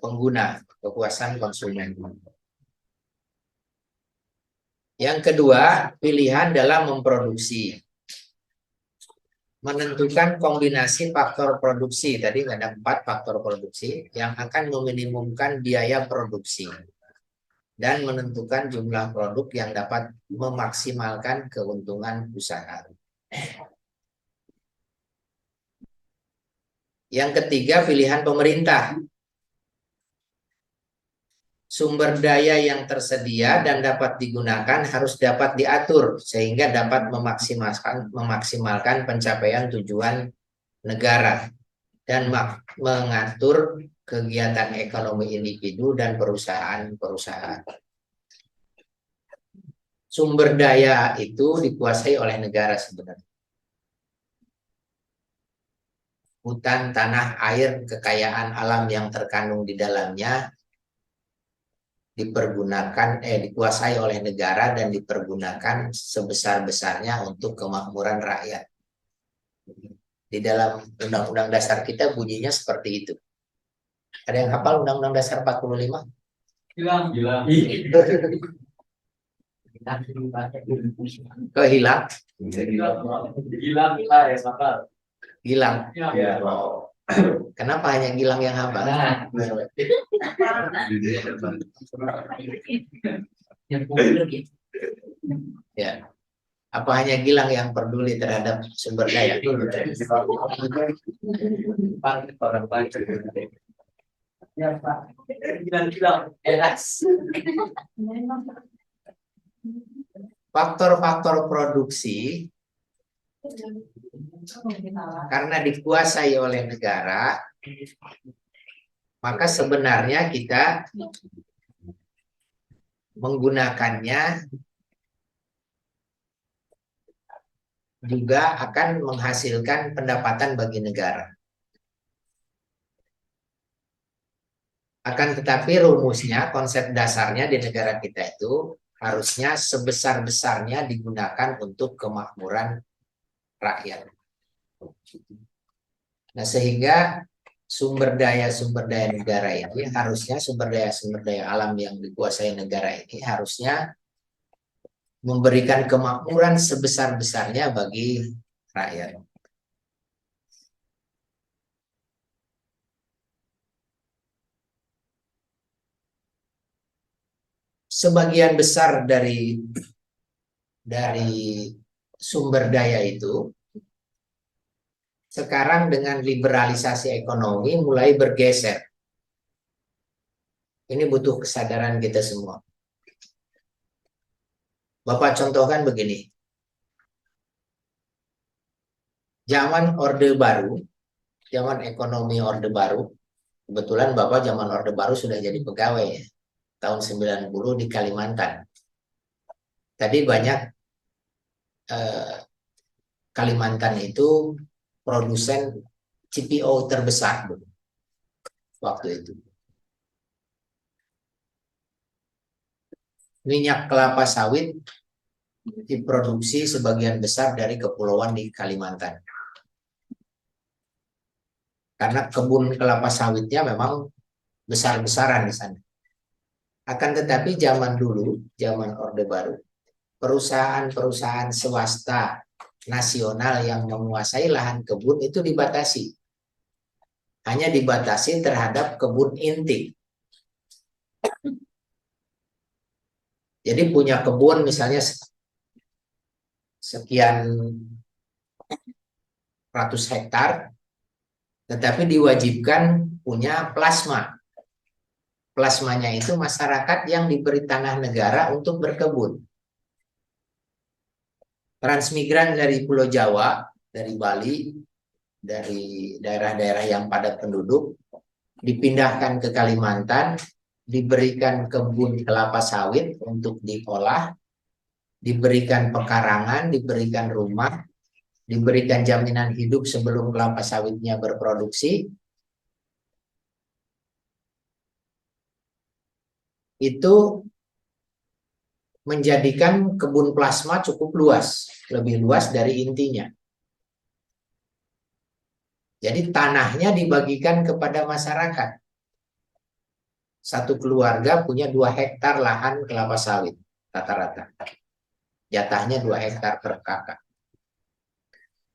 pengguna, kepuasan konsumen. Yang kedua, pilihan dalam memproduksi. Menentukan kombinasi faktor produksi. Tadi ada 4 faktor produksi yang akan meminimumkan biaya produksi. Dan menentukan jumlah produk yang dapat memaksimalkan keuntungan usaha. Yang ketiga, pilihan pemerintah. Sumber daya yang tersedia dan dapat digunakan harus dapat diatur sehingga dapat memaksimalkan pencapaian tujuan negara dan mengatur kegiatan ekonomi individu dan perusahaan-perusahaan. Sumber daya itu dikuasai oleh negara sebenarnya. Hutan, tanah, air, kekayaan alam yang terkandung di dalamnya dikuasai oleh negara dan dipergunakan sebesar-besarnya untuk kemakmuran rakyat. Di dalam Undang-Undang Dasar kita bunyinya seperti itu. Ada yang hafal Undang-Undang Dasar 45? Hilang. Kok hilang? Hilang ya, hafal. Hilang. Ya. Kenapa hanya Gilang yang hafal? Ya. Apa hanya Gilang yang peduli terhadap sumber daya? Orang baik. Ya, Pak. Gilang. Faktor-faktor produksi karena dikuasai oleh negara, maka sebenarnya kita menggunakannya juga akan menghasilkan pendapatan bagi negara. Akan tetapi rumusnya, konsep dasarnya di negara kita itu harusnya sebesar-besarnya digunakan untuk kemakmuran rakyat. Nah, sehingga sumber daya negara ini harusnya sumber daya alam yang dikuasai negara ini harusnya memberikan kemakmuran sebesar-besarnya bagi rakyat. Sebagian besar dari sumber daya itu sekarang dengan liberalisasi ekonomi mulai bergeser. Ini butuh kesadaran kita semua. Bapak contohkan begini. Zaman Orde Baru, zaman ekonomi Orde Baru, kebetulan Bapak zaman Orde Baru sudah jadi pegawai ya, tahun 90 di Kalimantan. Tadi banyak Kalimantan itu produsen CPO terbesar waktu itu. Minyak kelapa sawit diproduksi sebagian besar dari kepulauan di Kalimantan. Karena kebun kelapa sawitnya memang besar-besaran di sana. Akan tetapi zaman dulu, zaman Orde Baru, perusahaan-perusahaan swasta nasional yang menguasai lahan kebun itu dibatasi. hanya dibatasi terhadap kebun inti. Jadi punya kebun misalnya sekian ratus hektar, tetapi diwajibkan punya plasma. Plasmanya itu masyarakat yang diberi tanah negara untuk berkebun. Transmigran dari Pulau Jawa, dari Bali, dari daerah-daerah yang padat penduduk, dipindahkan ke Kalimantan, diberikan kebun kelapa sawit untuk diolah, diberikan pekarangan, diberikan rumah, diberikan jaminan hidup sebelum kelapa sawitnya berproduksi. Itu menjadikan kebun plasma cukup luas, lebih luas dari intinya. Jadi tanahnya dibagikan kepada masyarakat. Satu keluarga punya 2 hektar lahan kelapa sawit rata-rata. Jatahnya 2 hektar per kakak.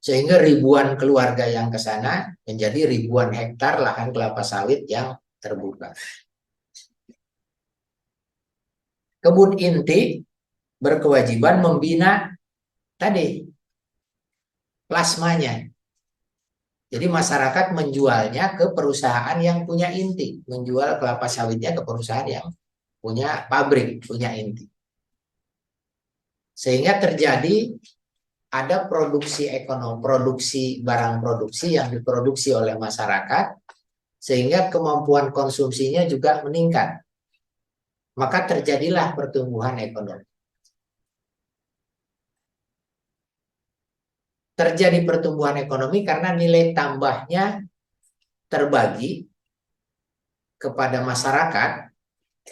Sehingga ribuan keluarga yang ke sana menjadi ribuan hektar lahan kelapa sawit yang terbuka. Kebun inti berkewajiban membina tadi plasmanya. Jadi masyarakat menjualnya ke perusahaan yang punya inti, menjual kelapa sawitnya ke perusahaan yang punya pabrik, punya inti. Sehingga terjadi ada produksi ekonomi, produksi barang produksi yang diproduksi oleh masyarakat, sehingga kemampuan konsumsinya juga meningkat. Maka terjadilah pertumbuhan ekonomi. Terjadi pertumbuhan ekonomi karena nilai tambahnya terbagi kepada masyarakat,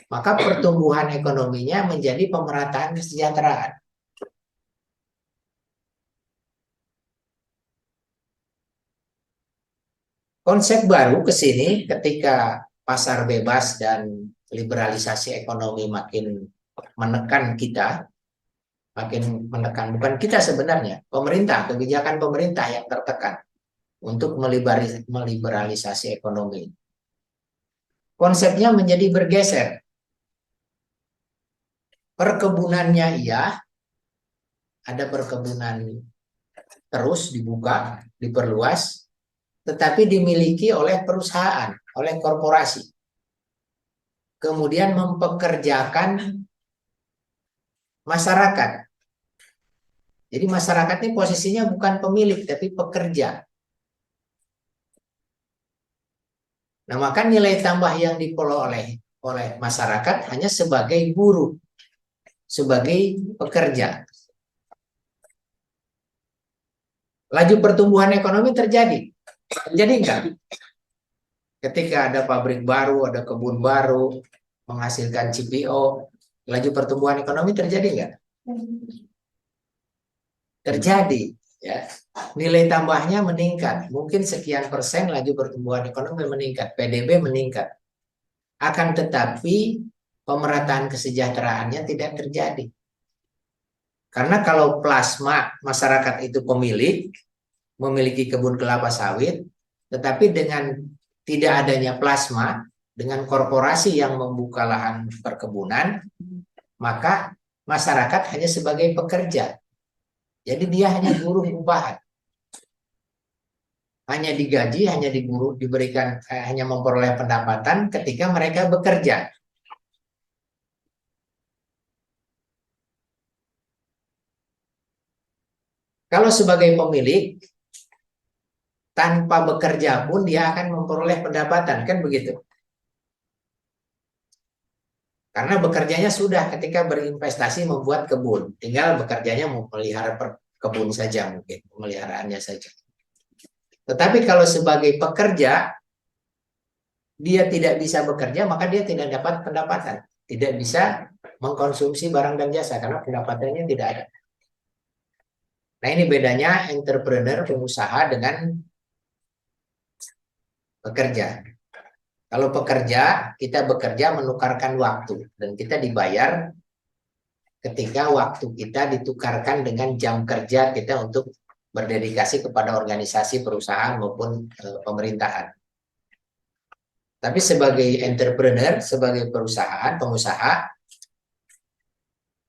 maka pertumbuhan ekonominya menjadi pemerataan kesejahteraan. Konsep baru ke sini ketika pasar bebas dan liberalisasi ekonomi makin menekan kita, makin menekan, bukan kita sebenarnya, pemerintah, kebijakan pemerintah yang tertekan untuk meliberalisasi ekonomi. Konsepnya menjadi bergeser. Perkebunannya iya, ada perkebunan terus dibuka, diperluas, tetapi dimiliki oleh perusahaan, oleh korporasi. Kemudian mempekerjakan masyarakat. Jadi masyarakat ini posisinya bukan pemilik, tapi pekerja. Nah, maka nilai tambah yang diperoleh oleh masyarakat hanya sebagai buruh, sebagai pekerja. Laju pertumbuhan ekonomi terjadi. Terjadi enggak? Ketika ada pabrik baru, ada kebun baru, menghasilkan CPO, laju pertumbuhan ekonomi terjadi enggak? Terjadi. Ya. Nilai tambahnya meningkat. Mungkin sekian persen laju pertumbuhan ekonomi meningkat. PDB meningkat. Akan tetapi pemerataan kesejahteraannya tidak terjadi. Karena kalau plasma masyarakat itu pemilik, memiliki kebun kelapa sawit, tetapi dengan tidak adanya plasma, dengan korporasi yang membuka lahan perkebunan, maka masyarakat hanya sebagai pekerja. Jadi dia hanya buruh upahan. Hanya digaji, hanya diberikan, hanya memperoleh pendapatan ketika mereka bekerja. Kalau sebagai pemilik, tanpa bekerja pun dia akan memperoleh pendapatan, kan begitu? Karena bekerjanya sudah ketika berinvestasi membuat kebun, tinggal bekerjanya memelihara kebun saja mungkin, pemeliharaannya saja. Tetapi kalau sebagai pekerja, dia tidak bisa bekerja, maka dia tidak dapat pendapatan. Tidak bisa mengkonsumsi barang dan jasa, karena pendapatannya tidak ada. Nah, ini bedanya entrepreneur, pengusaha dengan pekerja. Kalau pekerja, kita bekerja menukarkan waktu. Dan kita dibayar ketika waktu kita ditukarkan dengan jam kerja kita untuk berdedikasi kepada organisasi, perusahaan, maupun pemerintahan. Tapi sebagai entrepreneur, sebagai pengusaha,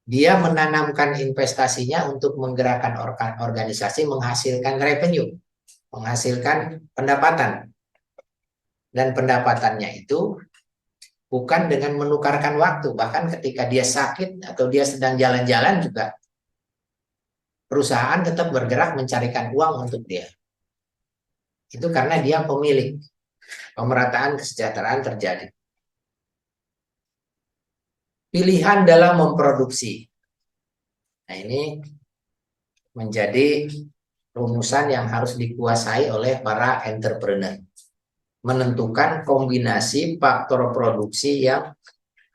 dia menanamkan investasinya untuk menggerakkan organisasi, menghasilkan revenue, menghasilkan pendapatan. Dan pendapatannya itu bukan dengan menukarkan waktu, bahkan ketika dia sakit atau dia sedang jalan-jalan juga, perusahaan tetap bergerak mencarikan uang untuk dia. Itu karena dia pemilik. Pemerataan kesejahteraan terjadi. Pilihan dalam memproduksi. Nah, ini menjadi rumusan yang harus dikuasai oleh para entrepreneur. Menentukan kombinasi faktor produksi yang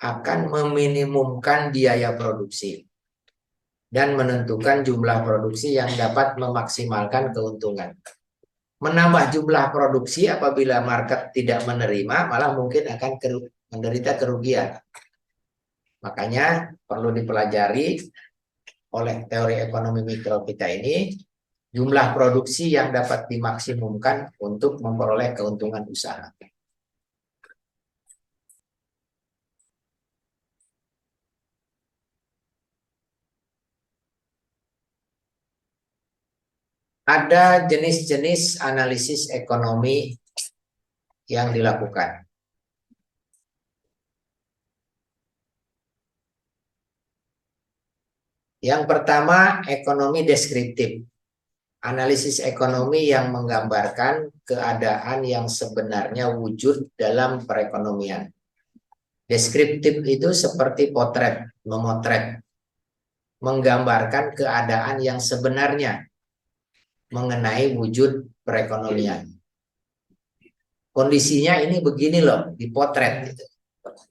akan meminimumkan biaya produksi. Dan menentukan jumlah produksi yang dapat memaksimalkan keuntungan. Menambah jumlah produksi apabila market tidak menerima, malah mungkin akan menderita kerugian. Makanya perlu dipelajari oleh teori ekonomi mikro kita ini, jumlah produksi yang dapat dimaksimumkan untuk memperoleh keuntungan usaha. Ada jenis-jenis analisis ekonomi yang dilakukan. Yang pertama, ekonomi deskriptif. Analisis ekonomi yang menggambarkan keadaan yang sebenarnya wujud dalam perekonomian. Deskriptif itu seperti potret, memotret. Menggambarkan keadaan yang sebenarnya mengenai wujud perekonomian. Kondisinya ini begini loh, dipotret gitu.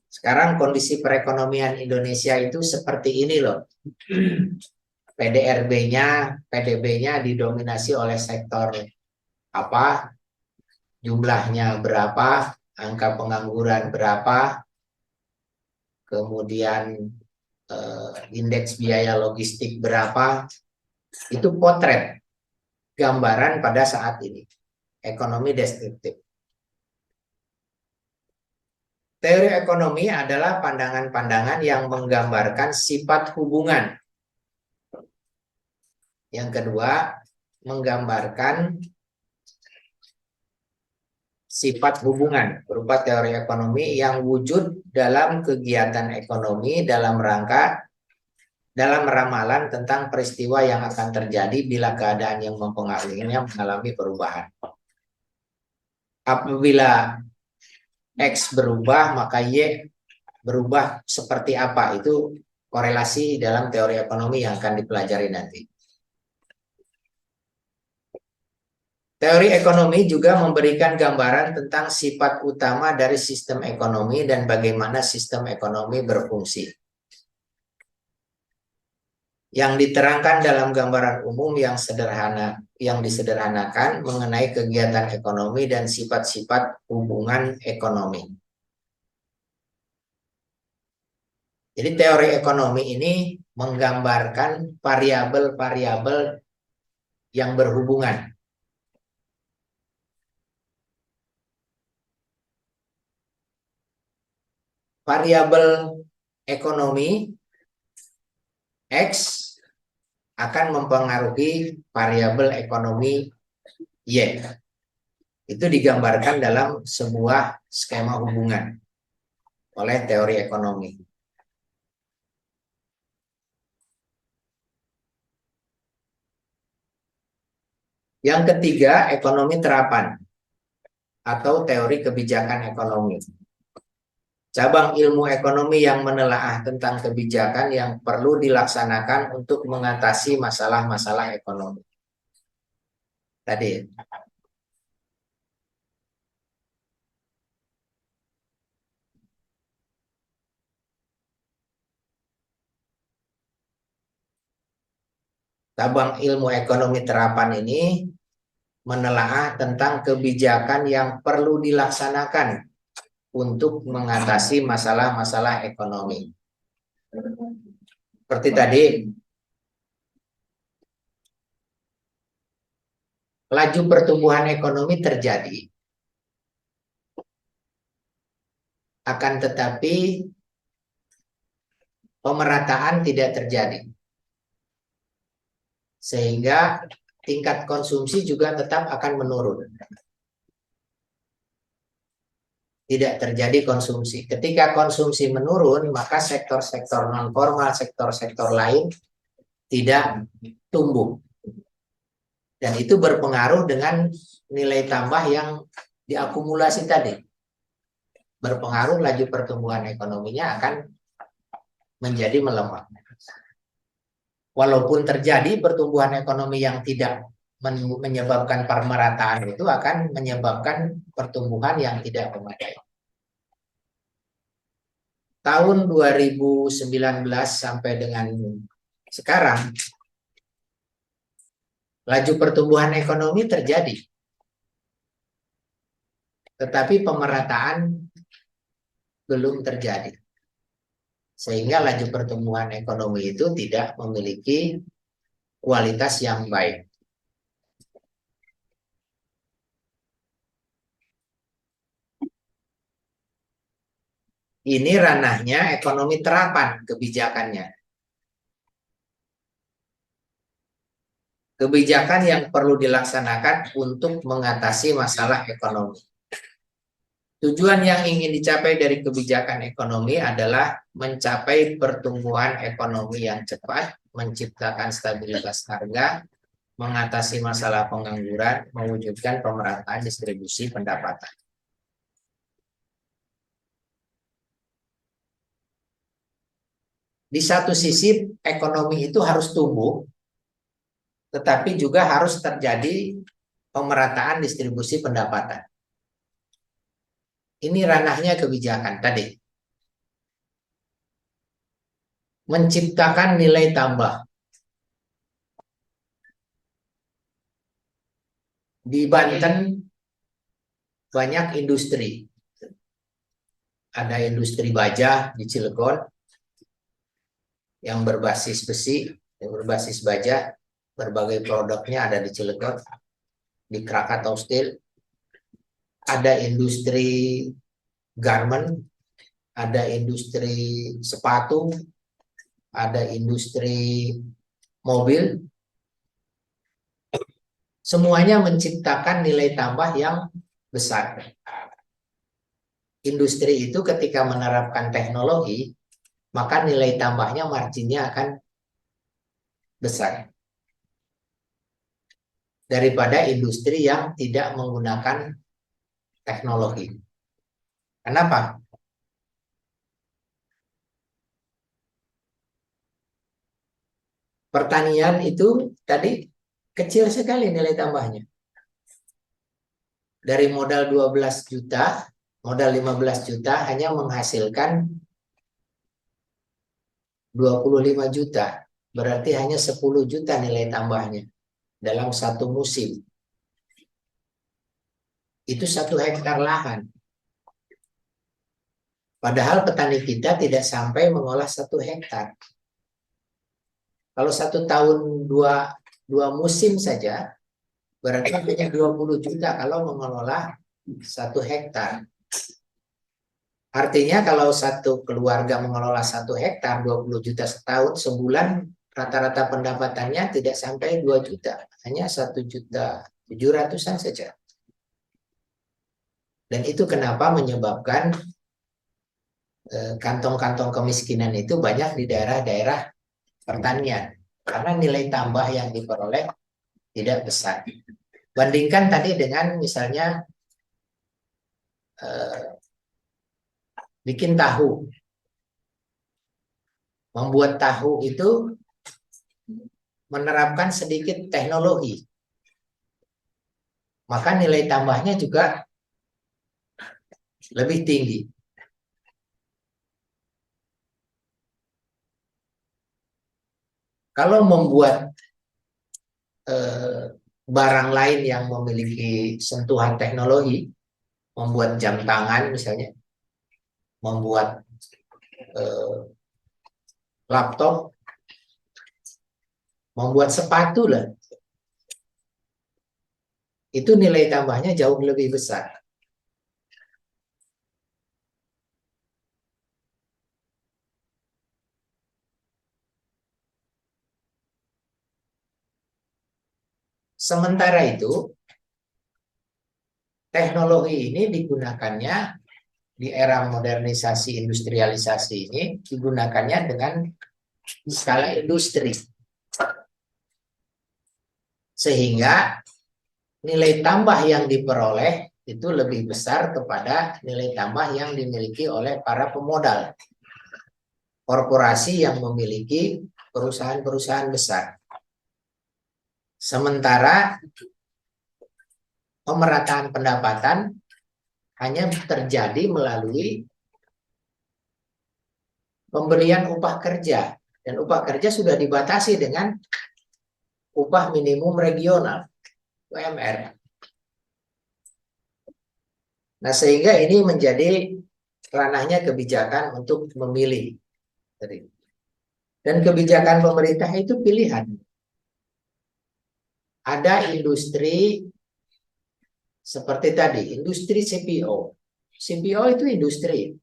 Sekarang kondisi perekonomian Indonesia itu seperti ini loh. PDB-nya didominasi oleh sektor apa, jumlahnya berapa, angka pengangguran berapa, kemudian indeks biaya logistik berapa, itu potret, gambaran pada saat ini, ekonomi deskriptif. Teori ekonomi adalah pandangan-pandangan yang menggambarkan sifat hubungan. Yang kedua, menggambarkan sifat hubungan berupa teori ekonomi yang wujud dalam kegiatan ekonomi dalam ramalan tentang peristiwa yang akan terjadi bila keadaan yang mempengaruhinya mengalami perubahan. Apabila X berubah, maka Y berubah seperti apa? Itu korelasi dalam teori ekonomi yang akan dipelajari nanti. Teori ekonomi juga memberikan gambaran tentang sifat utama dari sistem ekonomi dan bagaimana sistem ekonomi berfungsi. Yang diterangkan dalam gambaran umum yang disederhanakan mengenai kegiatan ekonomi dan sifat-sifat hubungan ekonomi. Jadi teori ekonomi ini menggambarkan variabel-variabel yang berhubungan. Variabel ekonomi X akan mempengaruhi variabel ekonomi Y. Itu digambarkan dalam sebuah skema hubungan oleh teori ekonomi. Yang ketiga, ekonomi terapan atau teori kebijakan ekonomi. Cabang ilmu ekonomi yang menelaah tentang kebijakan yang perlu dilaksanakan untuk mengatasi masalah-masalah ekonomi. Tadi. Cabang ilmu ekonomi terapan ini menelaah tentang kebijakan yang perlu dilaksanakan untuk mengatasi masalah-masalah ekonomi. Seperti tadi, laju pertumbuhan ekonomi terjadi Akan tetapi pemerataan tidak terjadi. Sehingga tingkat konsumsi juga tetap akan menurun. Tidak terjadi konsumsi. Ketika konsumsi menurun, maka sektor-sektor non-formal, sektor-sektor lain tidak tumbuh. Dan itu berpengaruh dengan nilai tambah yang diakumulasi tadi. Berpengaruh laju pertumbuhan ekonominya akan menjadi melemah. Walaupun terjadi pertumbuhan ekonomi yang tidak menyebabkan pemerataan, itu akan menyebabkan pertumbuhan yang tidak memadai. Tahun 2019 sampai dengan sekarang, laju pertumbuhan ekonomi terjadi. Tetapi pemerataan belum terjadi. Sehingga laju pertumbuhan ekonomi itu tidak memiliki kualitas yang baik. Ini ranahnya ekonomi terapan kebijakannya. Kebijakan yang perlu dilaksanakan untuk mengatasi masalah ekonomi. Tujuan yang ingin dicapai dari kebijakan ekonomi adalah mencapai pertumbuhan ekonomi yang cepat, menciptakan stabilitas harga, mengatasi masalah pengangguran, mewujudkan pemerataan distribusi pendapatan. Di satu sisi ekonomi itu harus tumbuh, tetapi juga harus terjadi pemerataan distribusi pendapatan. Ini ranahnya kebijakan tadi. Menciptakan nilai tambah. Di Banten banyak industri. Ada industri baja di Cilegon yang berbasis besi, yang berbasis baja. Berbagai produknya ada di Cilegon, di Krakatau Steel. Ada industri garment, ada industri sepatu, ada industri mobil. Semuanya menciptakan nilai tambah yang besar. Industri itu ketika menerapkan teknologi, maka nilai tambahnya marginnya akan besar. Daripada industri yang tidak menggunakan teknologi. Kenapa? Pertanian itu tadi kecil sekali nilai tambahnya. Dari modal 12 juta, modal 15 juta hanya menghasilkan 25 juta. Berarti hanya 10 juta nilai tambahnya dalam satu musim. Itu 1 hektar lahan. Padahal petani kita tidak sampai mengolah 1 hektar. Kalau 1 tahun 2 musim saja, berarti hanya 20 juta kalau mengelola 1 hektar. Artinya kalau satu keluarga mengelola 1 hektar, 20 juta setahun, sebulan rata-rata pendapatannya tidak sampai 2 juta. Hanya 1.700.000-an saja. Dan itu kenapa menyebabkan kantong-kantong kemiskinan itu banyak di daerah-daerah pertanian. Karena nilai tambah yang diperoleh tidak besar. Bandingkan tadi dengan misalnya bikin tahu. Membuat tahu itu menerapkan sedikit teknologi. Maka nilai tambahnya juga lebih tinggi. Kalau membuat barang lain yang memiliki sentuhan teknologi, membuat jam tangan misalnya, membuat laptop, membuat sepatu lah, itu nilai tambahnya jauh lebih besar. Sementara itu, teknologi ini digunakannya di era modernisasi industrialisasi ini digunakannya dengan skala industri. Sehingga nilai tambah yang diperoleh itu lebih besar kepada nilai tambah yang dimiliki oleh para pemodal. Korporasi yang memiliki perusahaan-perusahaan besar. Sementara pemerataan pendapatan hanya terjadi melalui pemberian upah kerja. Dan upah kerja sudah dibatasi dengan upah minimum regional, UMR. Nah, sehingga ini menjadi ranahnya kebijakan untuk memilih. Dan kebijakan pemerintah itu pilihan. Ada industri seperti tadi, industri CPO. CPO itu industri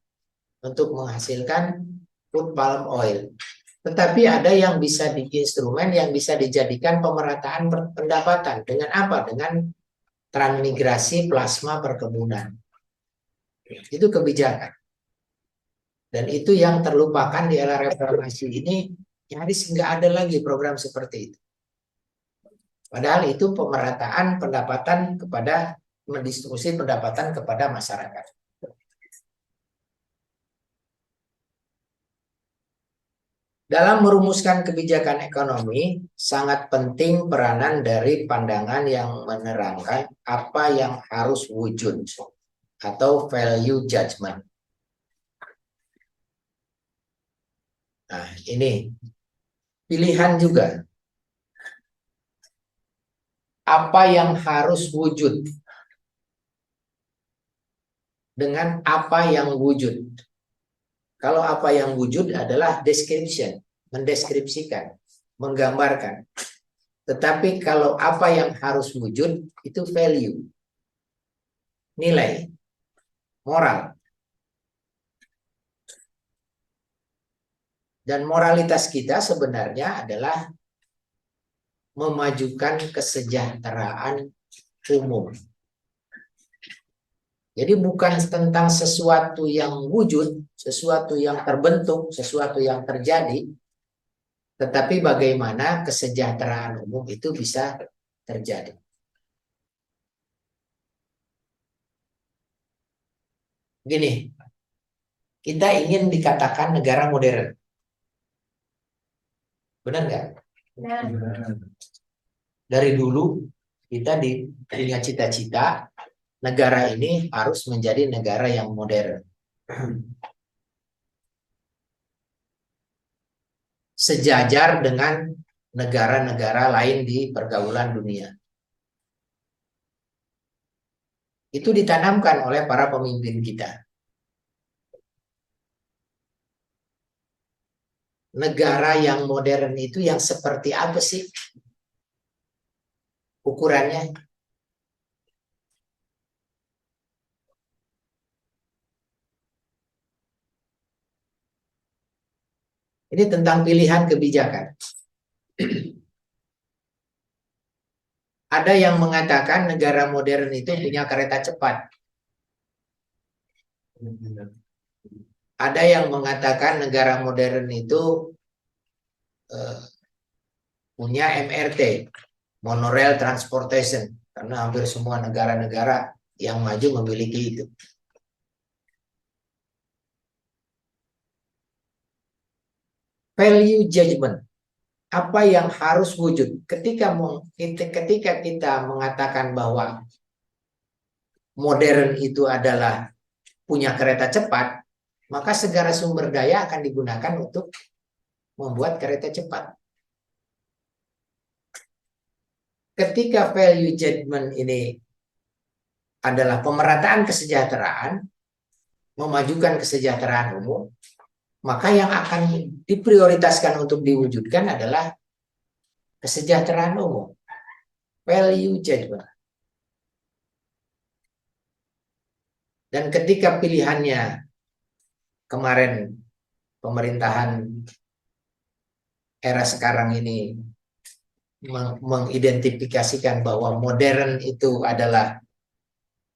untuk menghasilkan food palm oil. Tetapi ada yang bisa instrumen yang bisa dijadikan pemerataan pendapatan. Dengan apa? Dengan transmigrasi plasma perkebunan. Itu kebijakan. Dan itu yang terlupakan di era reformasi ini, nyaris nggak ada lagi program seperti itu. Padahal itu pemerataan pendapatan kepada, mendistribusi pendapatan kepada masyarakat. Dalam merumuskan kebijakan ekonomi, sangat penting peranan dari pandangan yang menerangkan apa yang harus wujud atau value judgment. Nah, ini pilihan juga. Apa yang harus wujud dengan apa yang wujud. Kalau apa yang wujud adalah description, mendeskripsikan, menggambarkan. Tetapi kalau apa yang harus wujud itu value, nilai, moral. Dan moralitas kita sebenarnya adalah memajukan kesejahteraan umum. Jadi bukan tentang sesuatu yang wujud, sesuatu yang terbentuk, sesuatu yang terjadi, tetapi bagaimana kesejahteraan umum itu bisa terjadi. Gini, kita ingin dikatakan negara modern. Benar nggak? Nah, Dari dulu kita punya cita-cita negara ini harus menjadi negara yang modern. Sejajar dengan negara-negara lain di pergaulan dunia. Itu ditanamkan oleh para pemimpin kita. Negara yang modern itu yang seperti apa sih ukurannya? Ini tentang pilihan kebijakan. Ada yang mengatakan negara modern itu punya kereta cepat. Ada yang mengatakan negara modern itu punya MRT, monorail transportation, karena hampir semua negara-negara yang maju memiliki itu. Value judgment, apa yang harus wujud ketika kita mengatakan bahwa modern itu adalah punya kereta cepat, maka segala sumber daya akan digunakan untuk membuat kereta cepat. Ketika value judgment ini adalah pemerataan kesejahteraan, memajukan kesejahteraan umum, maka yang akan diprioritaskan untuk diwujudkan adalah kesejahteraan umum. Value judgment. Dan ketika pilihannya kemarin pemerintahan era sekarang ini mengidentifikasikan bahwa modern itu adalah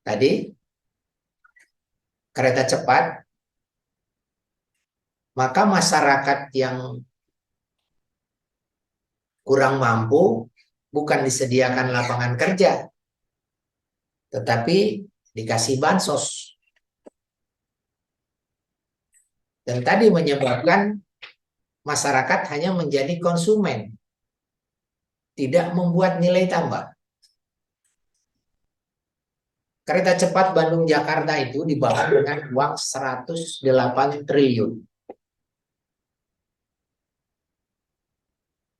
tadi kereta cepat, maka masyarakat yang kurang mampu bukan disediakan lapangan kerja, tetapi dikasih bansos. Dan tadi menyebabkan masyarakat hanya menjadi konsumen, tidak membuat nilai tambah. Kereta cepat Bandung-Jakarta itu dibangun dengan uang 108 triliun.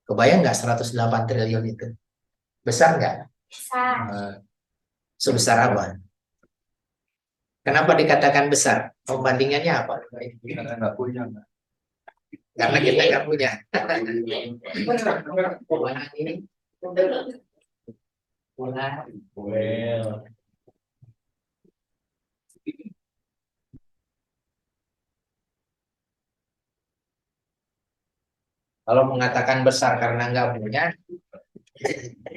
Kebayang nggak 108 triliun itu? Besar nggak? Besar. Sebesar apa? Kenapa dikatakan besar? Pembandingannya apa? Karena nggak punya. Karena kita nggak punya. Ini Well. kalau mengatakan besar karena nggak punya,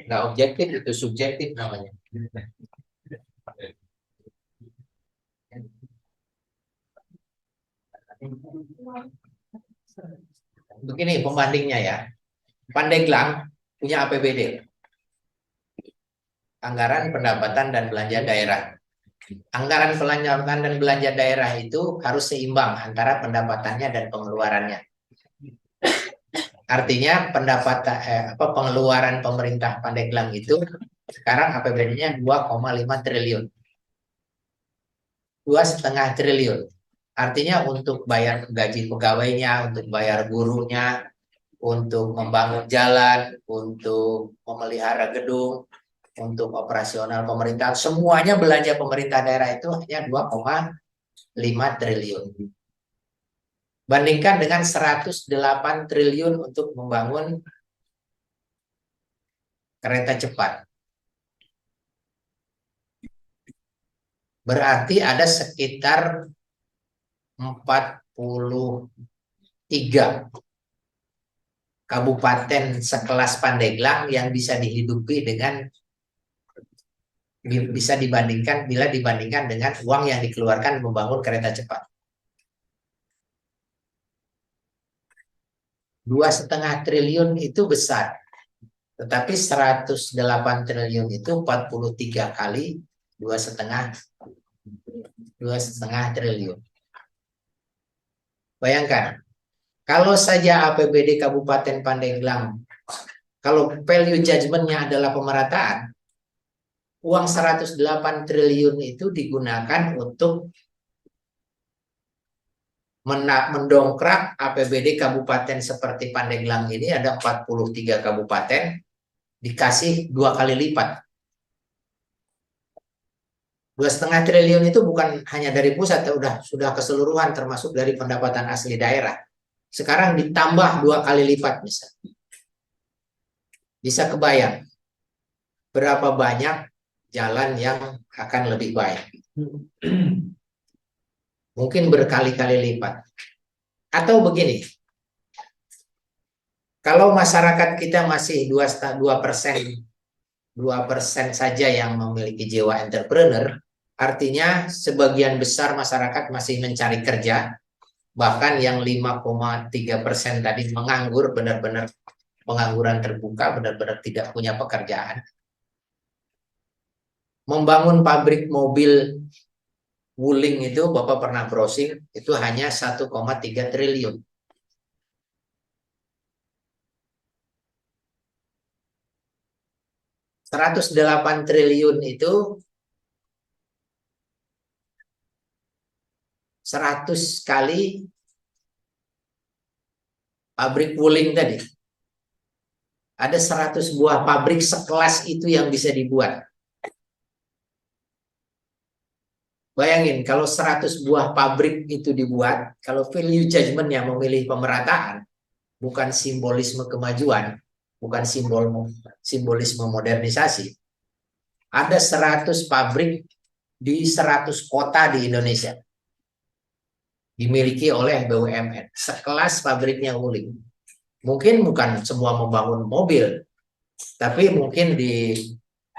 nggak objektif, itu subjektif namanya. Begini pembandingnya ya. Pandeglang punya APBD, anggaran pendapatan dan belanja daerah. Anggaran pendapatan dan belanja daerah itu harus seimbang antara pendapatannya dan pengeluarannya. Artinya pengeluaran pemerintah Pandeglang itu sekarang APBD-nya 2,5 triliun. 2,5 triliun. Artinya untuk bayar gaji pegawainya, untuk bayar gurunya, untuk membangun jalan, untuk memelihara gedung, untuk operasional pemerintah, semuanya belanja pemerintah daerah itu hanya 2,5 triliun. Bandingkan dengan 108 triliun untuk membangun kereta cepat. Berarti ada sekitar 43 kabupaten sekelas Pandeglang yang bisa dihidupi bila dibandingkan dengan uang yang dikeluarkan membangun kereta cepat. 2,5 triliun itu besar, tetapi 108 triliun itu 43 kali 2,5 triliun. Bayangkan, kalau saja APBD Kabupaten Pandeglang, kalau value judgment-nya adalah pemerataan, uang 108 triliun itu digunakan untuk mendongkrak APBD kabupaten seperti Pandeglang ini. Ada 43 kabupaten, dikasih 2 kali lipat. 2,5 triliun itu bukan hanya dari pusat, sudah keseluruhan termasuk dari pendapatan asli daerah. Sekarang ditambah 2 kali lipat misalnya. Bisa kebayang berapa banyak jalan yang akan lebih baik. Mungkin berkali-kali lipat. Atau begini, kalau masyarakat kita masih 2% saja yang memiliki jiwa entrepreneur, artinya sebagian besar masyarakat masih mencari kerja, bahkan yang 5,3% tadi menganggur, benar-benar pengangguran terbuka, benar-benar tidak punya pekerjaan. Membangun pabrik mobil Wuling itu, Bapak pernah browsing, itu hanya 1,3 triliun. $108 triliun itu 100 kali pabrik Wuling tadi. Ada 100 buah pabrik sekelas itu yang bisa dibuat. Bayangin kalau 100 buah pabrik itu dibuat, kalau value judgment-nya memilih pemerataan, bukan simbolisme kemajuan, bukan simbolisme modernisasi. Ada 100 pabrik di 100 kota di Indonesia. Dimiliki oleh BUMN, sekelas pabriknya Wuling. Mungkin bukan semua membangun mobil, Tapi mungkin di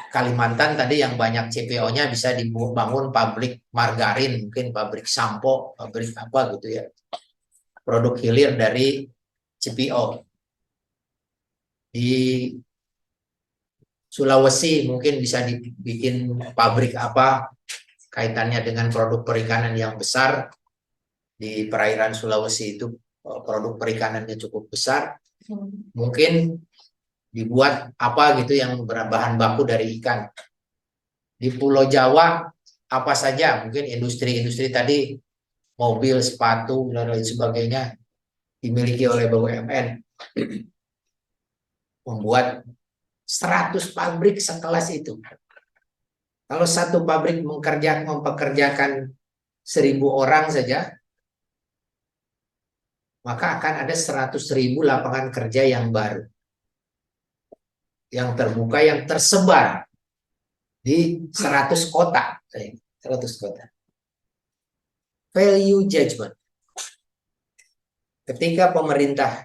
Kalimantan tadi yang banyak CPO-nya bisa dibangun pabrik margarin, mungkin pabrik sampo, pabrik apa gitu ya. Produk hilir dari CPO. Di Sulawesi mungkin bisa dibikin pabrik apa kaitannya dengan produk perikanan yang besar. Di perairan Sulawesi itu produk perikanannya cukup besar. Mungkin dibuat apa gitu yang berbahan baku dari ikan. Di Pulau Jawa apa saja, mungkin industri-industri tadi mobil, sepatu dan lain sebagainya dimiliki oleh BUMN. Membuat 100 pabrik sekelas itu. Kalau satu pabrik mempekerjakan 1.000 orang saja, maka akan ada 100.000 lapangan kerja yang baru. Yang terbuka, yang tersebar di 100 kota. 100 kota. Value judgment. Ketika pemerintah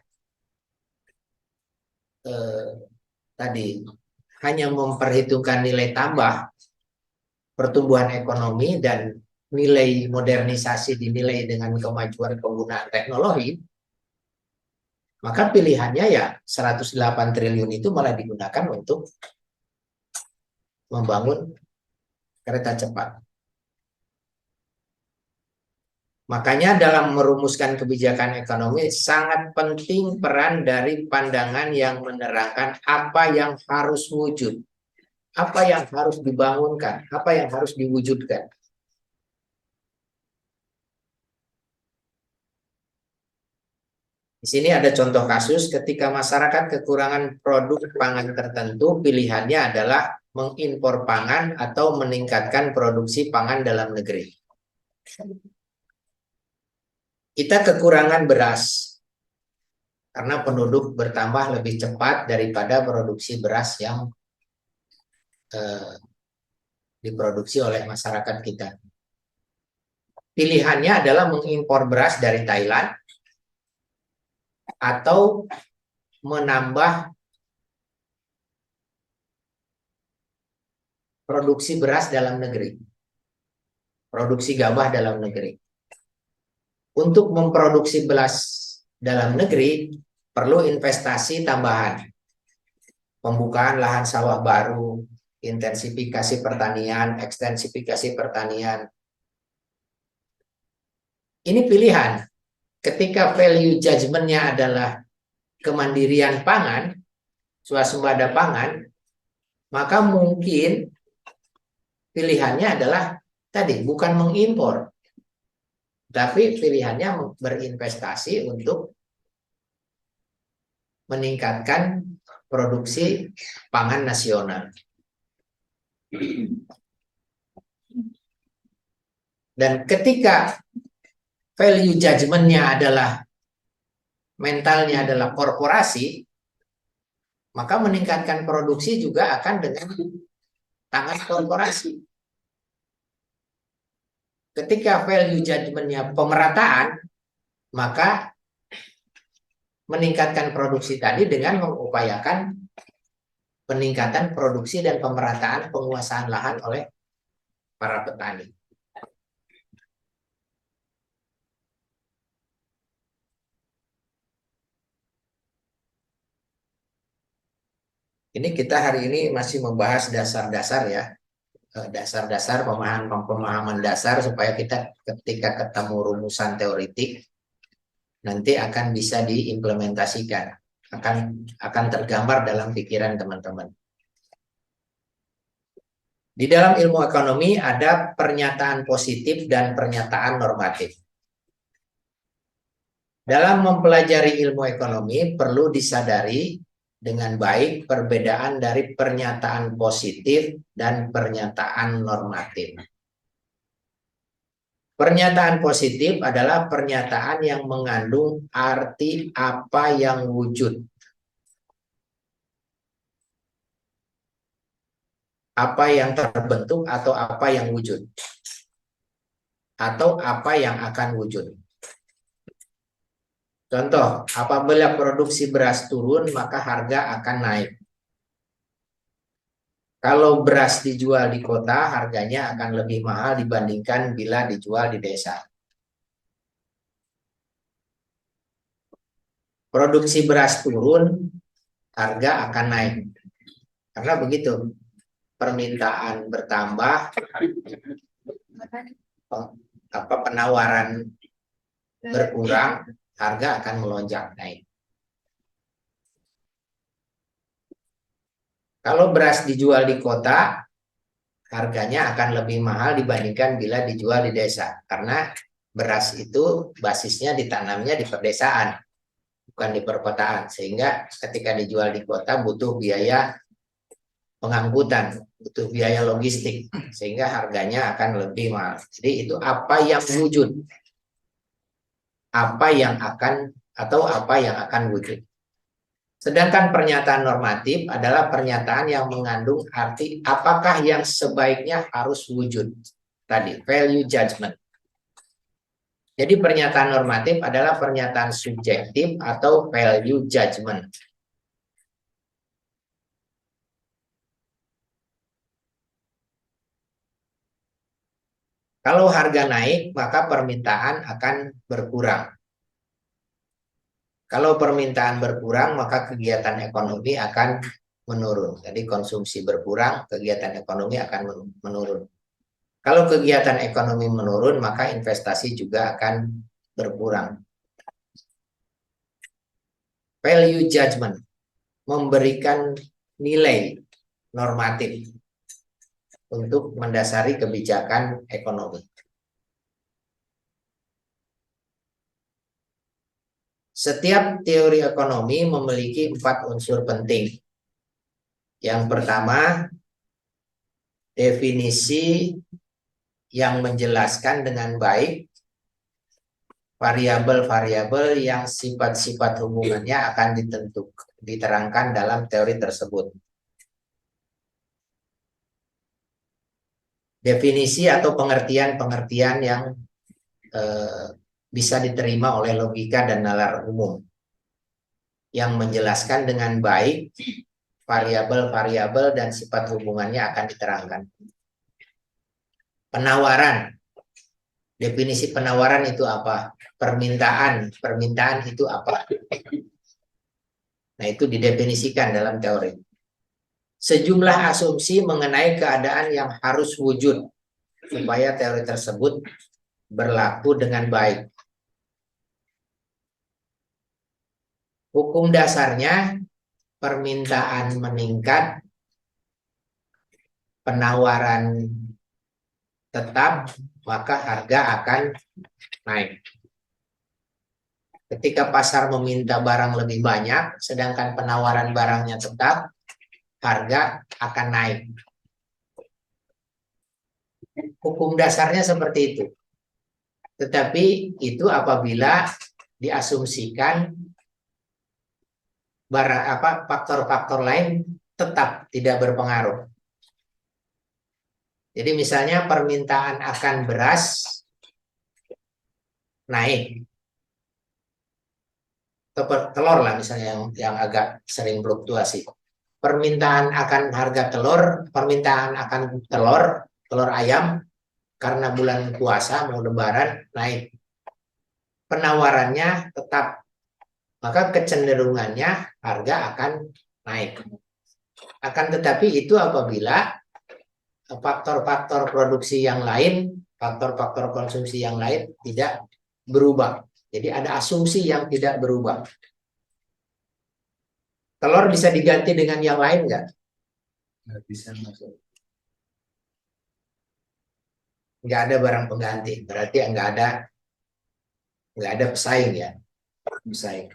tadi hanya memperhitungkan nilai tambah pertumbuhan ekonomi dan nilai modernisasi dinilai dengan kemajuan penggunaan teknologi, maka pilihannya ya 108 triliun itu malah digunakan untuk membangun kereta cepat. Makanya dalam merumuskan kebijakan ekonomi sangat penting peran dari pandangan yang menerangkan apa yang harus wujud, apa yang harus dibangunkan, apa yang harus diwujudkan. Di sini ada contoh kasus ketika masyarakat kekurangan produk pangan tertentu, pilihannya adalah mengimpor pangan atau meningkatkan produksi pangan dalam negeri. Kita kekurangan beras karena penduduk bertambah lebih cepat daripada produksi beras yang diproduksi oleh masyarakat kita. Pilihannya adalah mengimpor beras dari Thailand atau menambah produksi beras dalam negeri, produksi gabah dalam negeri. Untuk memproduksi beras dalam negeri perlu investasi tambahan, pembukaan lahan sawah baru, intensifikasi pertanian, ekstensifikasi pertanian. Ini pilihan. Ketika value judgment-nya adalah kemandirian pangan, swasembada pangan, maka mungkin pilihannya adalah tadi bukan mengimpor, tapi pilihannya berinvestasi untuk meningkatkan produksi pangan nasional. Dan ketika value judgment-nya adalah mentalnya adalah korporasi, maka meningkatkan produksi juga akan dengan tangan korporasi. Ketika value judgment-nya pemerataan, maka meningkatkan produksi tadi dengan mengupayakan peningkatan produksi dan pemerataan penguasaan lahan oleh para petani. Ini kita hari ini masih membahas dasar-dasar ya, dasar-dasar pemahaman dasar supaya kita ketika ketemu rumusan teoritik nanti akan bisa diimplementasikan, akan tergambar dalam pikiran teman-teman. Di dalam ilmu ekonomi ada pernyataan positif dan pernyataan normatif. Dalam mempelajari ilmu ekonomi perlu disadari dengan baik perbedaan dari pernyataan positif dan pernyataan normatif. Pernyataan positif adalah pernyataan yang mengandung arti apa yang wujud. Apa yang terbentuk atau apa yang wujud. Atau apa yang akan wujud. Contoh, apabila produksi beras turun, maka harga akan naik. Kalau beras dijual di kota, harganya akan lebih mahal dibandingkan bila dijual di desa. Produksi beras turun, harga akan naik. Karena begitu, permintaan bertambah, penawaran berkurang, harga akan melonjak naik. Kalau beras dijual di kota, harganya akan lebih mahal dibandingkan bila dijual di desa. Karena beras itu basisnya ditanamnya di perdesaan, bukan di perkotaan. Sehingga ketika dijual di kota butuh biaya pengangkutan, butuh biaya logistik. Sehingga harganya akan lebih mahal. Jadi itu apa yang wujud. Apa yang akan wujud. Sedangkan pernyataan normatif adalah pernyataan yang mengandung arti apakah yang sebaiknya harus wujud. Tadi, value judgment. Jadi pernyataan normatif adalah pernyataan subjektif atau value judgment. Kalau harga naik, maka permintaan akan berkurang. Kalau permintaan berkurang, maka kegiatan ekonomi akan menurun. Jadi konsumsi berkurang, kegiatan ekonomi akan menurun. Kalau kegiatan ekonomi menurun, maka investasi juga akan berkurang. Value judgment, memberikan nilai normatif untuk mendasari kebijakan ekonomi. Setiap teori ekonomi memiliki 4 unsur penting. Yang pertama, definisi yang menjelaskan dengan baik variabel-variabel yang sifat-sifat hubungannya akan diterangkan dalam teori tersebut. Definisi atau pengertian-pengertian yang bisa diterima oleh logika dan nalar umum yang menjelaskan dengan baik variabel-variabel dan sifat hubungannya akan diterangkan. Penawaran. Definisi penawaran itu apa? Permintaan itu apa? Nah, itu didefinisikan dalam teori. Sejumlah asumsi mengenai keadaan yang harus wujud supaya teori tersebut berlaku dengan baik. Hukum dasarnya, permintaan meningkat, penawaran tetap, maka harga akan naik. Ketika pasar meminta barang lebih banyak, sedangkan penawaran barangnya tetap, harga akan naik. Hukum dasarnya seperti itu. Tetapi itu apabila diasumsikan faktor-faktor lain tetap tidak berpengaruh. Jadi misalnya permintaan akan beras naik. Telur lah misalnya yang agak sering fluktuasi. Permintaan akan harga telur, permintaan akan telur ayam karena bulan puasa mau lebaran naik. Penawarannya tetap, maka kecenderungannya harga akan naik. Akan tetapi itu apabila faktor-faktor produksi yang lain, faktor-faktor konsumsi yang lain tidak berubah. Jadi ada asumsi yang tidak berubah. Telur bisa diganti dengan yang lain nggak? Nggak bisa masuk. Nggak ada barang pengganti. Berarti nggak ada pesaing ya. Pesaing.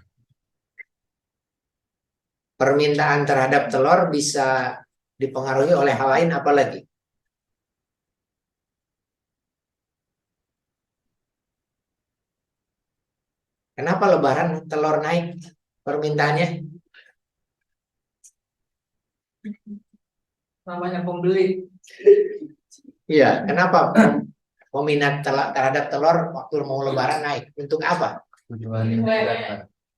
Permintaan terhadap telur bisa dipengaruhi oleh hal lain apa lagi? Kenapa lebaran telur naik permintaannya? Namanya pembeli. Iya, kenapa peminat terhadap telur waktu mau lebaran naik? Untuk apa? Tujuan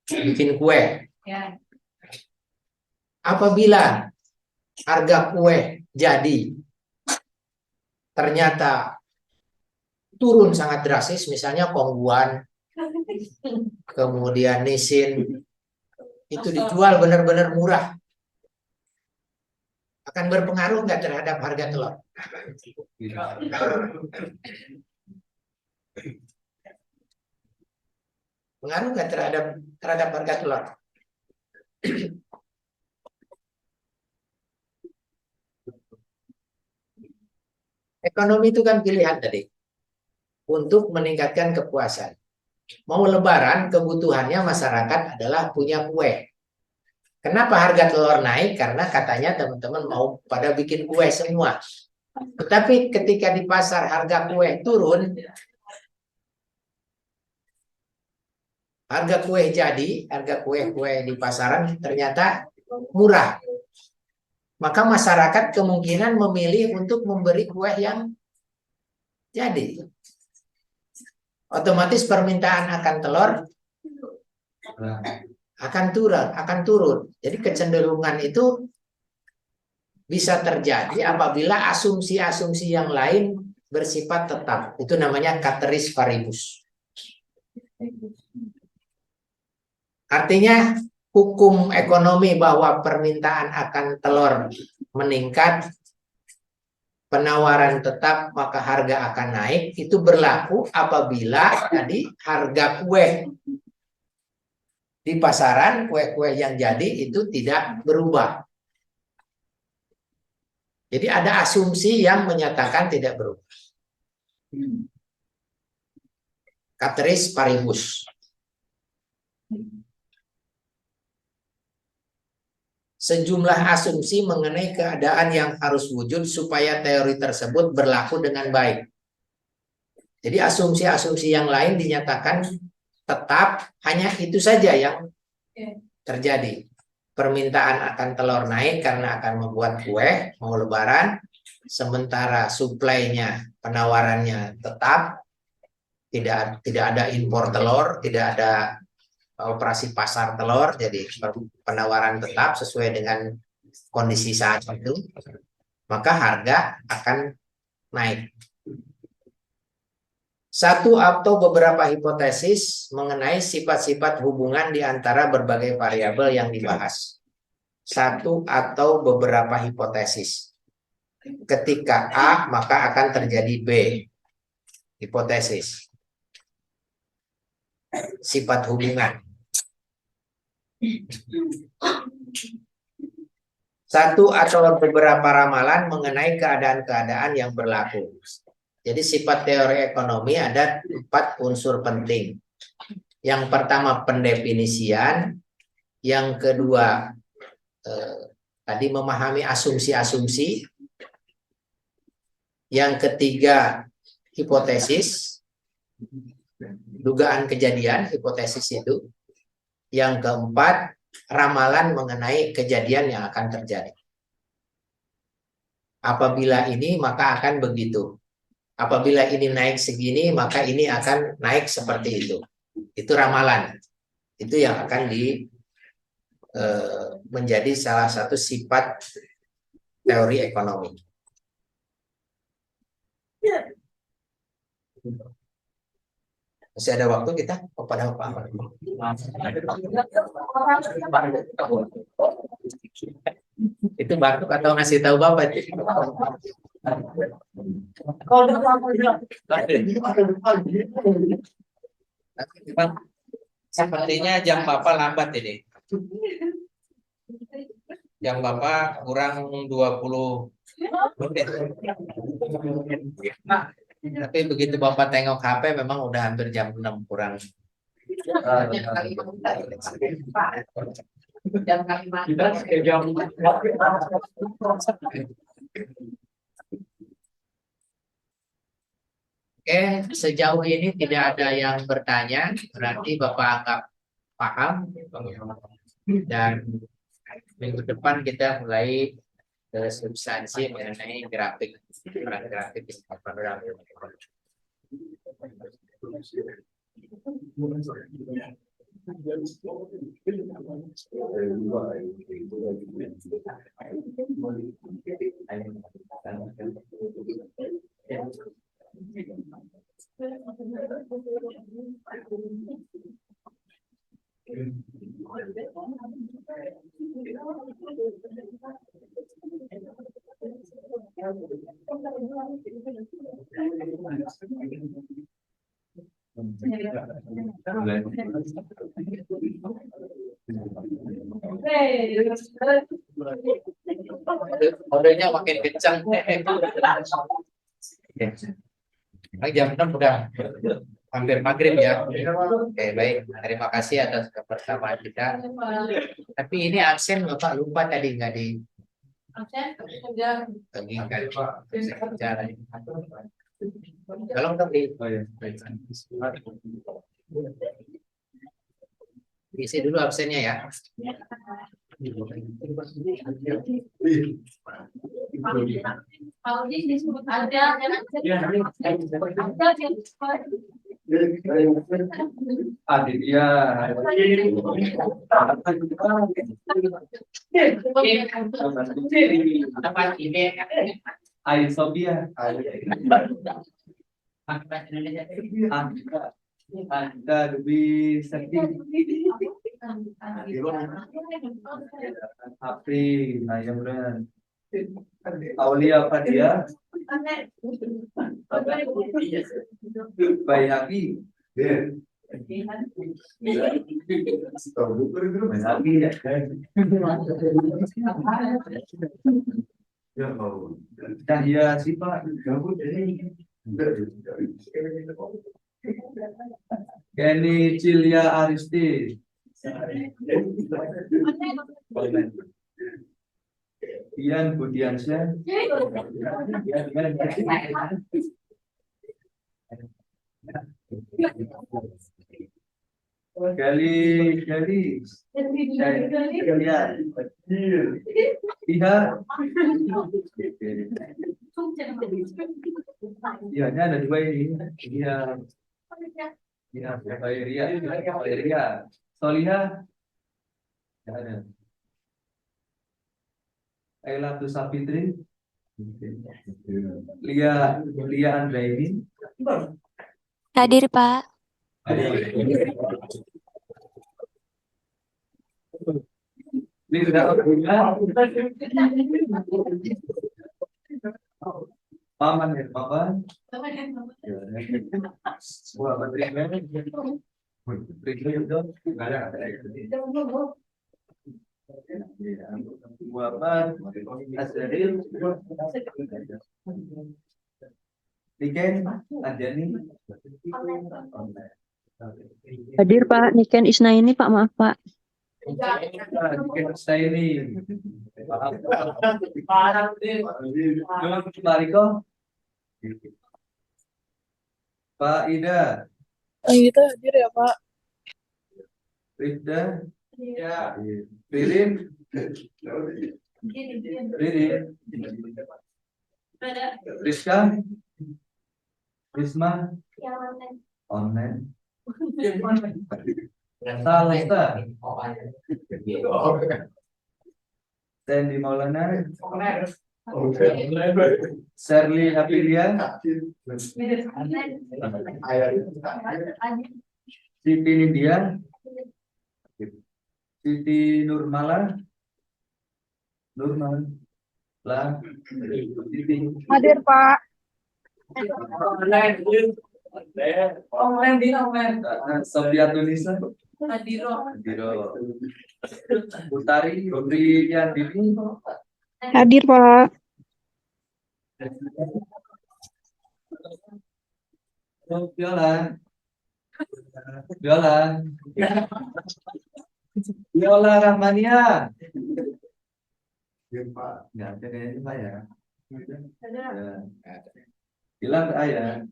Bikin kue. Ya. Apabila harga kue jadi ternyata turun sangat drastis, misalnya Kongguan, kemudian Nissin, itu dijual benar-benar murah, akan berpengaruh nggak terhadap harga telur? Pengaruh nggak terhadap harga telur? Ekonomi itu kan pilihan tadi untuk meningkatkan kepuasan. Mau lebaran, kebutuhannya masyarakat adalah punya kue. Kenapa harga telur naik? Karena katanya teman-teman mau pada bikin kue semua. Tetapi ketika di pasar harga kue turun, harga kue jadi, harga kue-kue di pasaran ternyata murah. Maka masyarakat kemungkinan memilih untuk memberi kue yang jadi. Otomatis permintaan akan telur akan turun. Jadi kecenderungan itu bisa terjadi apabila asumsi-asumsi yang lain bersifat tetap. Itu namanya cateris paribus. Artinya hukum ekonomi bahwa permintaan akan telur meningkat, penawaran tetap, maka harga akan naik, itu berlaku apabila tadi harga kue di pasaran, kue-kue yang jadi itu tidak berubah. Jadi ada asumsi yang menyatakan tidak berubah. Cateris paribus. Sejumlah asumsi mengenai keadaan yang harus wujud supaya teori tersebut berlaku dengan baik. Jadi asumsi-asumsi yang lain dinyatakan tetap, hanya itu saja yang terjadi. Permintaan akan telur naik karena akan membuat kue, mau lebaran, sementara suplainya, penawarannya tetap, tidak ada impor telur, tidak ada operasi pasar telur, jadi penawaran tetap sesuai dengan kondisi saat itu, maka harga akan naik. Satu atau beberapa hipotesis mengenai sifat-sifat hubungan di antara berbagai variabel yang dibahas. Satu atau beberapa hipotesis. Ketika A, maka akan terjadi B. Hipotesis. Sifat hubungan. Satu atau beberapa ramalan mengenai keadaan-keadaan yang berlaku. Jadi sifat teori ekonomi ada 4 unsur penting. Yang pertama pendefinisian, yang kedua tadi memahami asumsi-asumsi, yang ketiga hipotesis, dugaan kejadian, hipotesis itu. Yang keempat, ramalan mengenai kejadian yang akan terjadi. Apabila ini, maka akan begitu. Apabila ini naik segini, maka ini akan naik seperti itu. Itu ramalan. Itu yang akan menjadi salah satu sifat teori ekonomi. Masih ada waktu kita kepada apa? Itu batuk atau ngasih tahu Bapak? Sepertinya jam Bapak lambat ini. Jam Bapak kurang 20 menit. Tapi begitu Bapak tengok HP memang udah hampir jam 6 kurang. Oke, sejauh ini tidak ada yang bertanya, berarti Bapak anggap paham. Dan minggu depan kita mulai ke substansi mengenai grafik. Grafik Kodenya makin kencang. Jam 6 udah hampir maghrib ya. Oke, baik. Terima kasih atas kebersamaan kita. Tapi ini absen Bapak lupa tadi nggak di bagikan secara. Tolong dong diisi dulu absennya ya. Kalau disebut ada Aditya. Apa ini? Aisobia. Anda lebih sedih. Api, ayam. Aulia apa dia? Bayi Hafi. Cahaya sifat. Kenny Cilia Aristi. Ian Budiansyah. Gali Iha. Iya, ada dua ini. Iya. Iya, Ria. Soliha. Ya ada. Ella Tusapitri. Lia Andraini. Hadir, Pak. Paman ya, Paman. Wah, menteri Muhammad Azharil Niken Adjani. Hadir, Pak. Niken Isnaini, Pak. Maaf, Pak. Niken Saini. Mariko. Pak Ida. Kita hadir ya, Pak. Rifda. Ririn. Rizka. Risma. Online. Salesta. Sandy Maulana. Shirley Aprilia. Siti Nidia. Siti Nurmala. Siti. Hadir, Pak. Sofia Tunisa. Hadiro. Utari Putri Yandini. Hadir, Pak. Viola Rahmania. Nggak ada kayaknya Pak ya. Bilang ke ayah.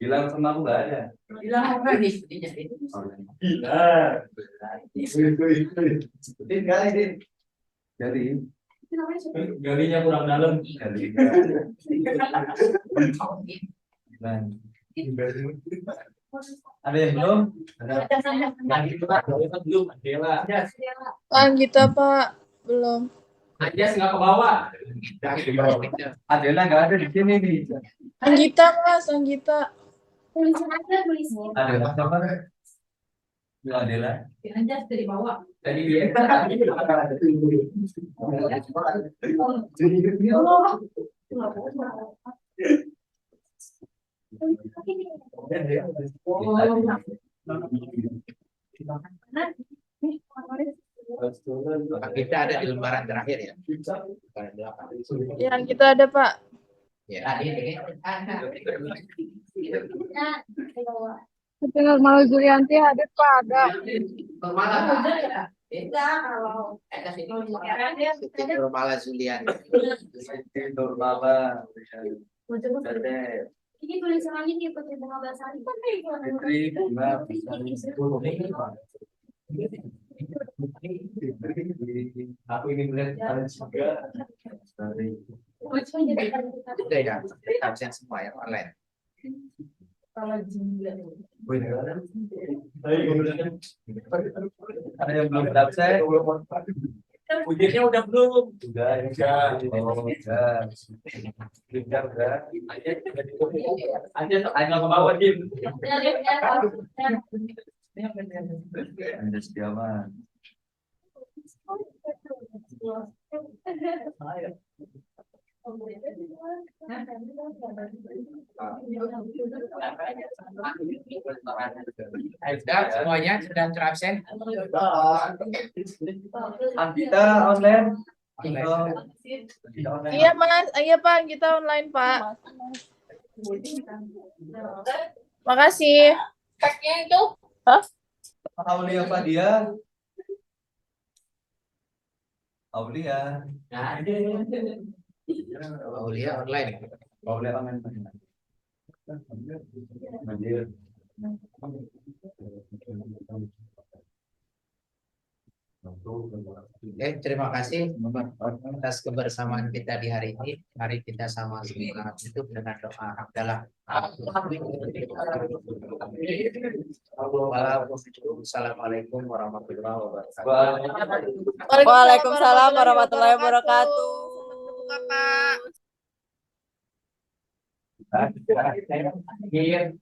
Bilang sama aku nggak ada. Jadi Galinya kurang dalam. Ada yang belum? Belum, Adela. Kita, Pak. Belum. Anjas nggak ke bawah. Adela nggak ada di sini nih. Sanggita, Pak. Sanggita. tulisan aja tulisan. Ada siapa? Adela. Anjas dari bawah. Tadi dia. Pak, kita ada di lembaran terakhir ya. Lembaran 8. Yang kita ada Pak. Ya, ini. Tapi Nurmala Julianti hadir Pak ada. Enggak, kalau Siti Nurmala Zulian. Nurmala. ini tulisannya di Putri Bunga Basari. Fitri, Bunga, Aku ingin melihat kalian juga. Sudah ya, absen semua ya online. ada yang belum absen? Ujiannya udah belum? Sudah, ya. Oh, sudah. Udah. Anjas nggak ke bawah, Jim. Ada sediaman. Sudah semuanya sudah terabsen. Kita online. Iya Mas, iya Pak, kita online Pak. Makasih. Aulia Fadia. Aulia. Aulia online. Aulia online. Hadir. Terima kasih atas kebersamaan kita di hari ini. Mari kita sama-sama tutup dengan doa hamdalah. Assalamualaikum warahmatullahi wabarakatuh. Waalaikumsalam warahmatullahi wabarakatuh. Buka Pak. Iya.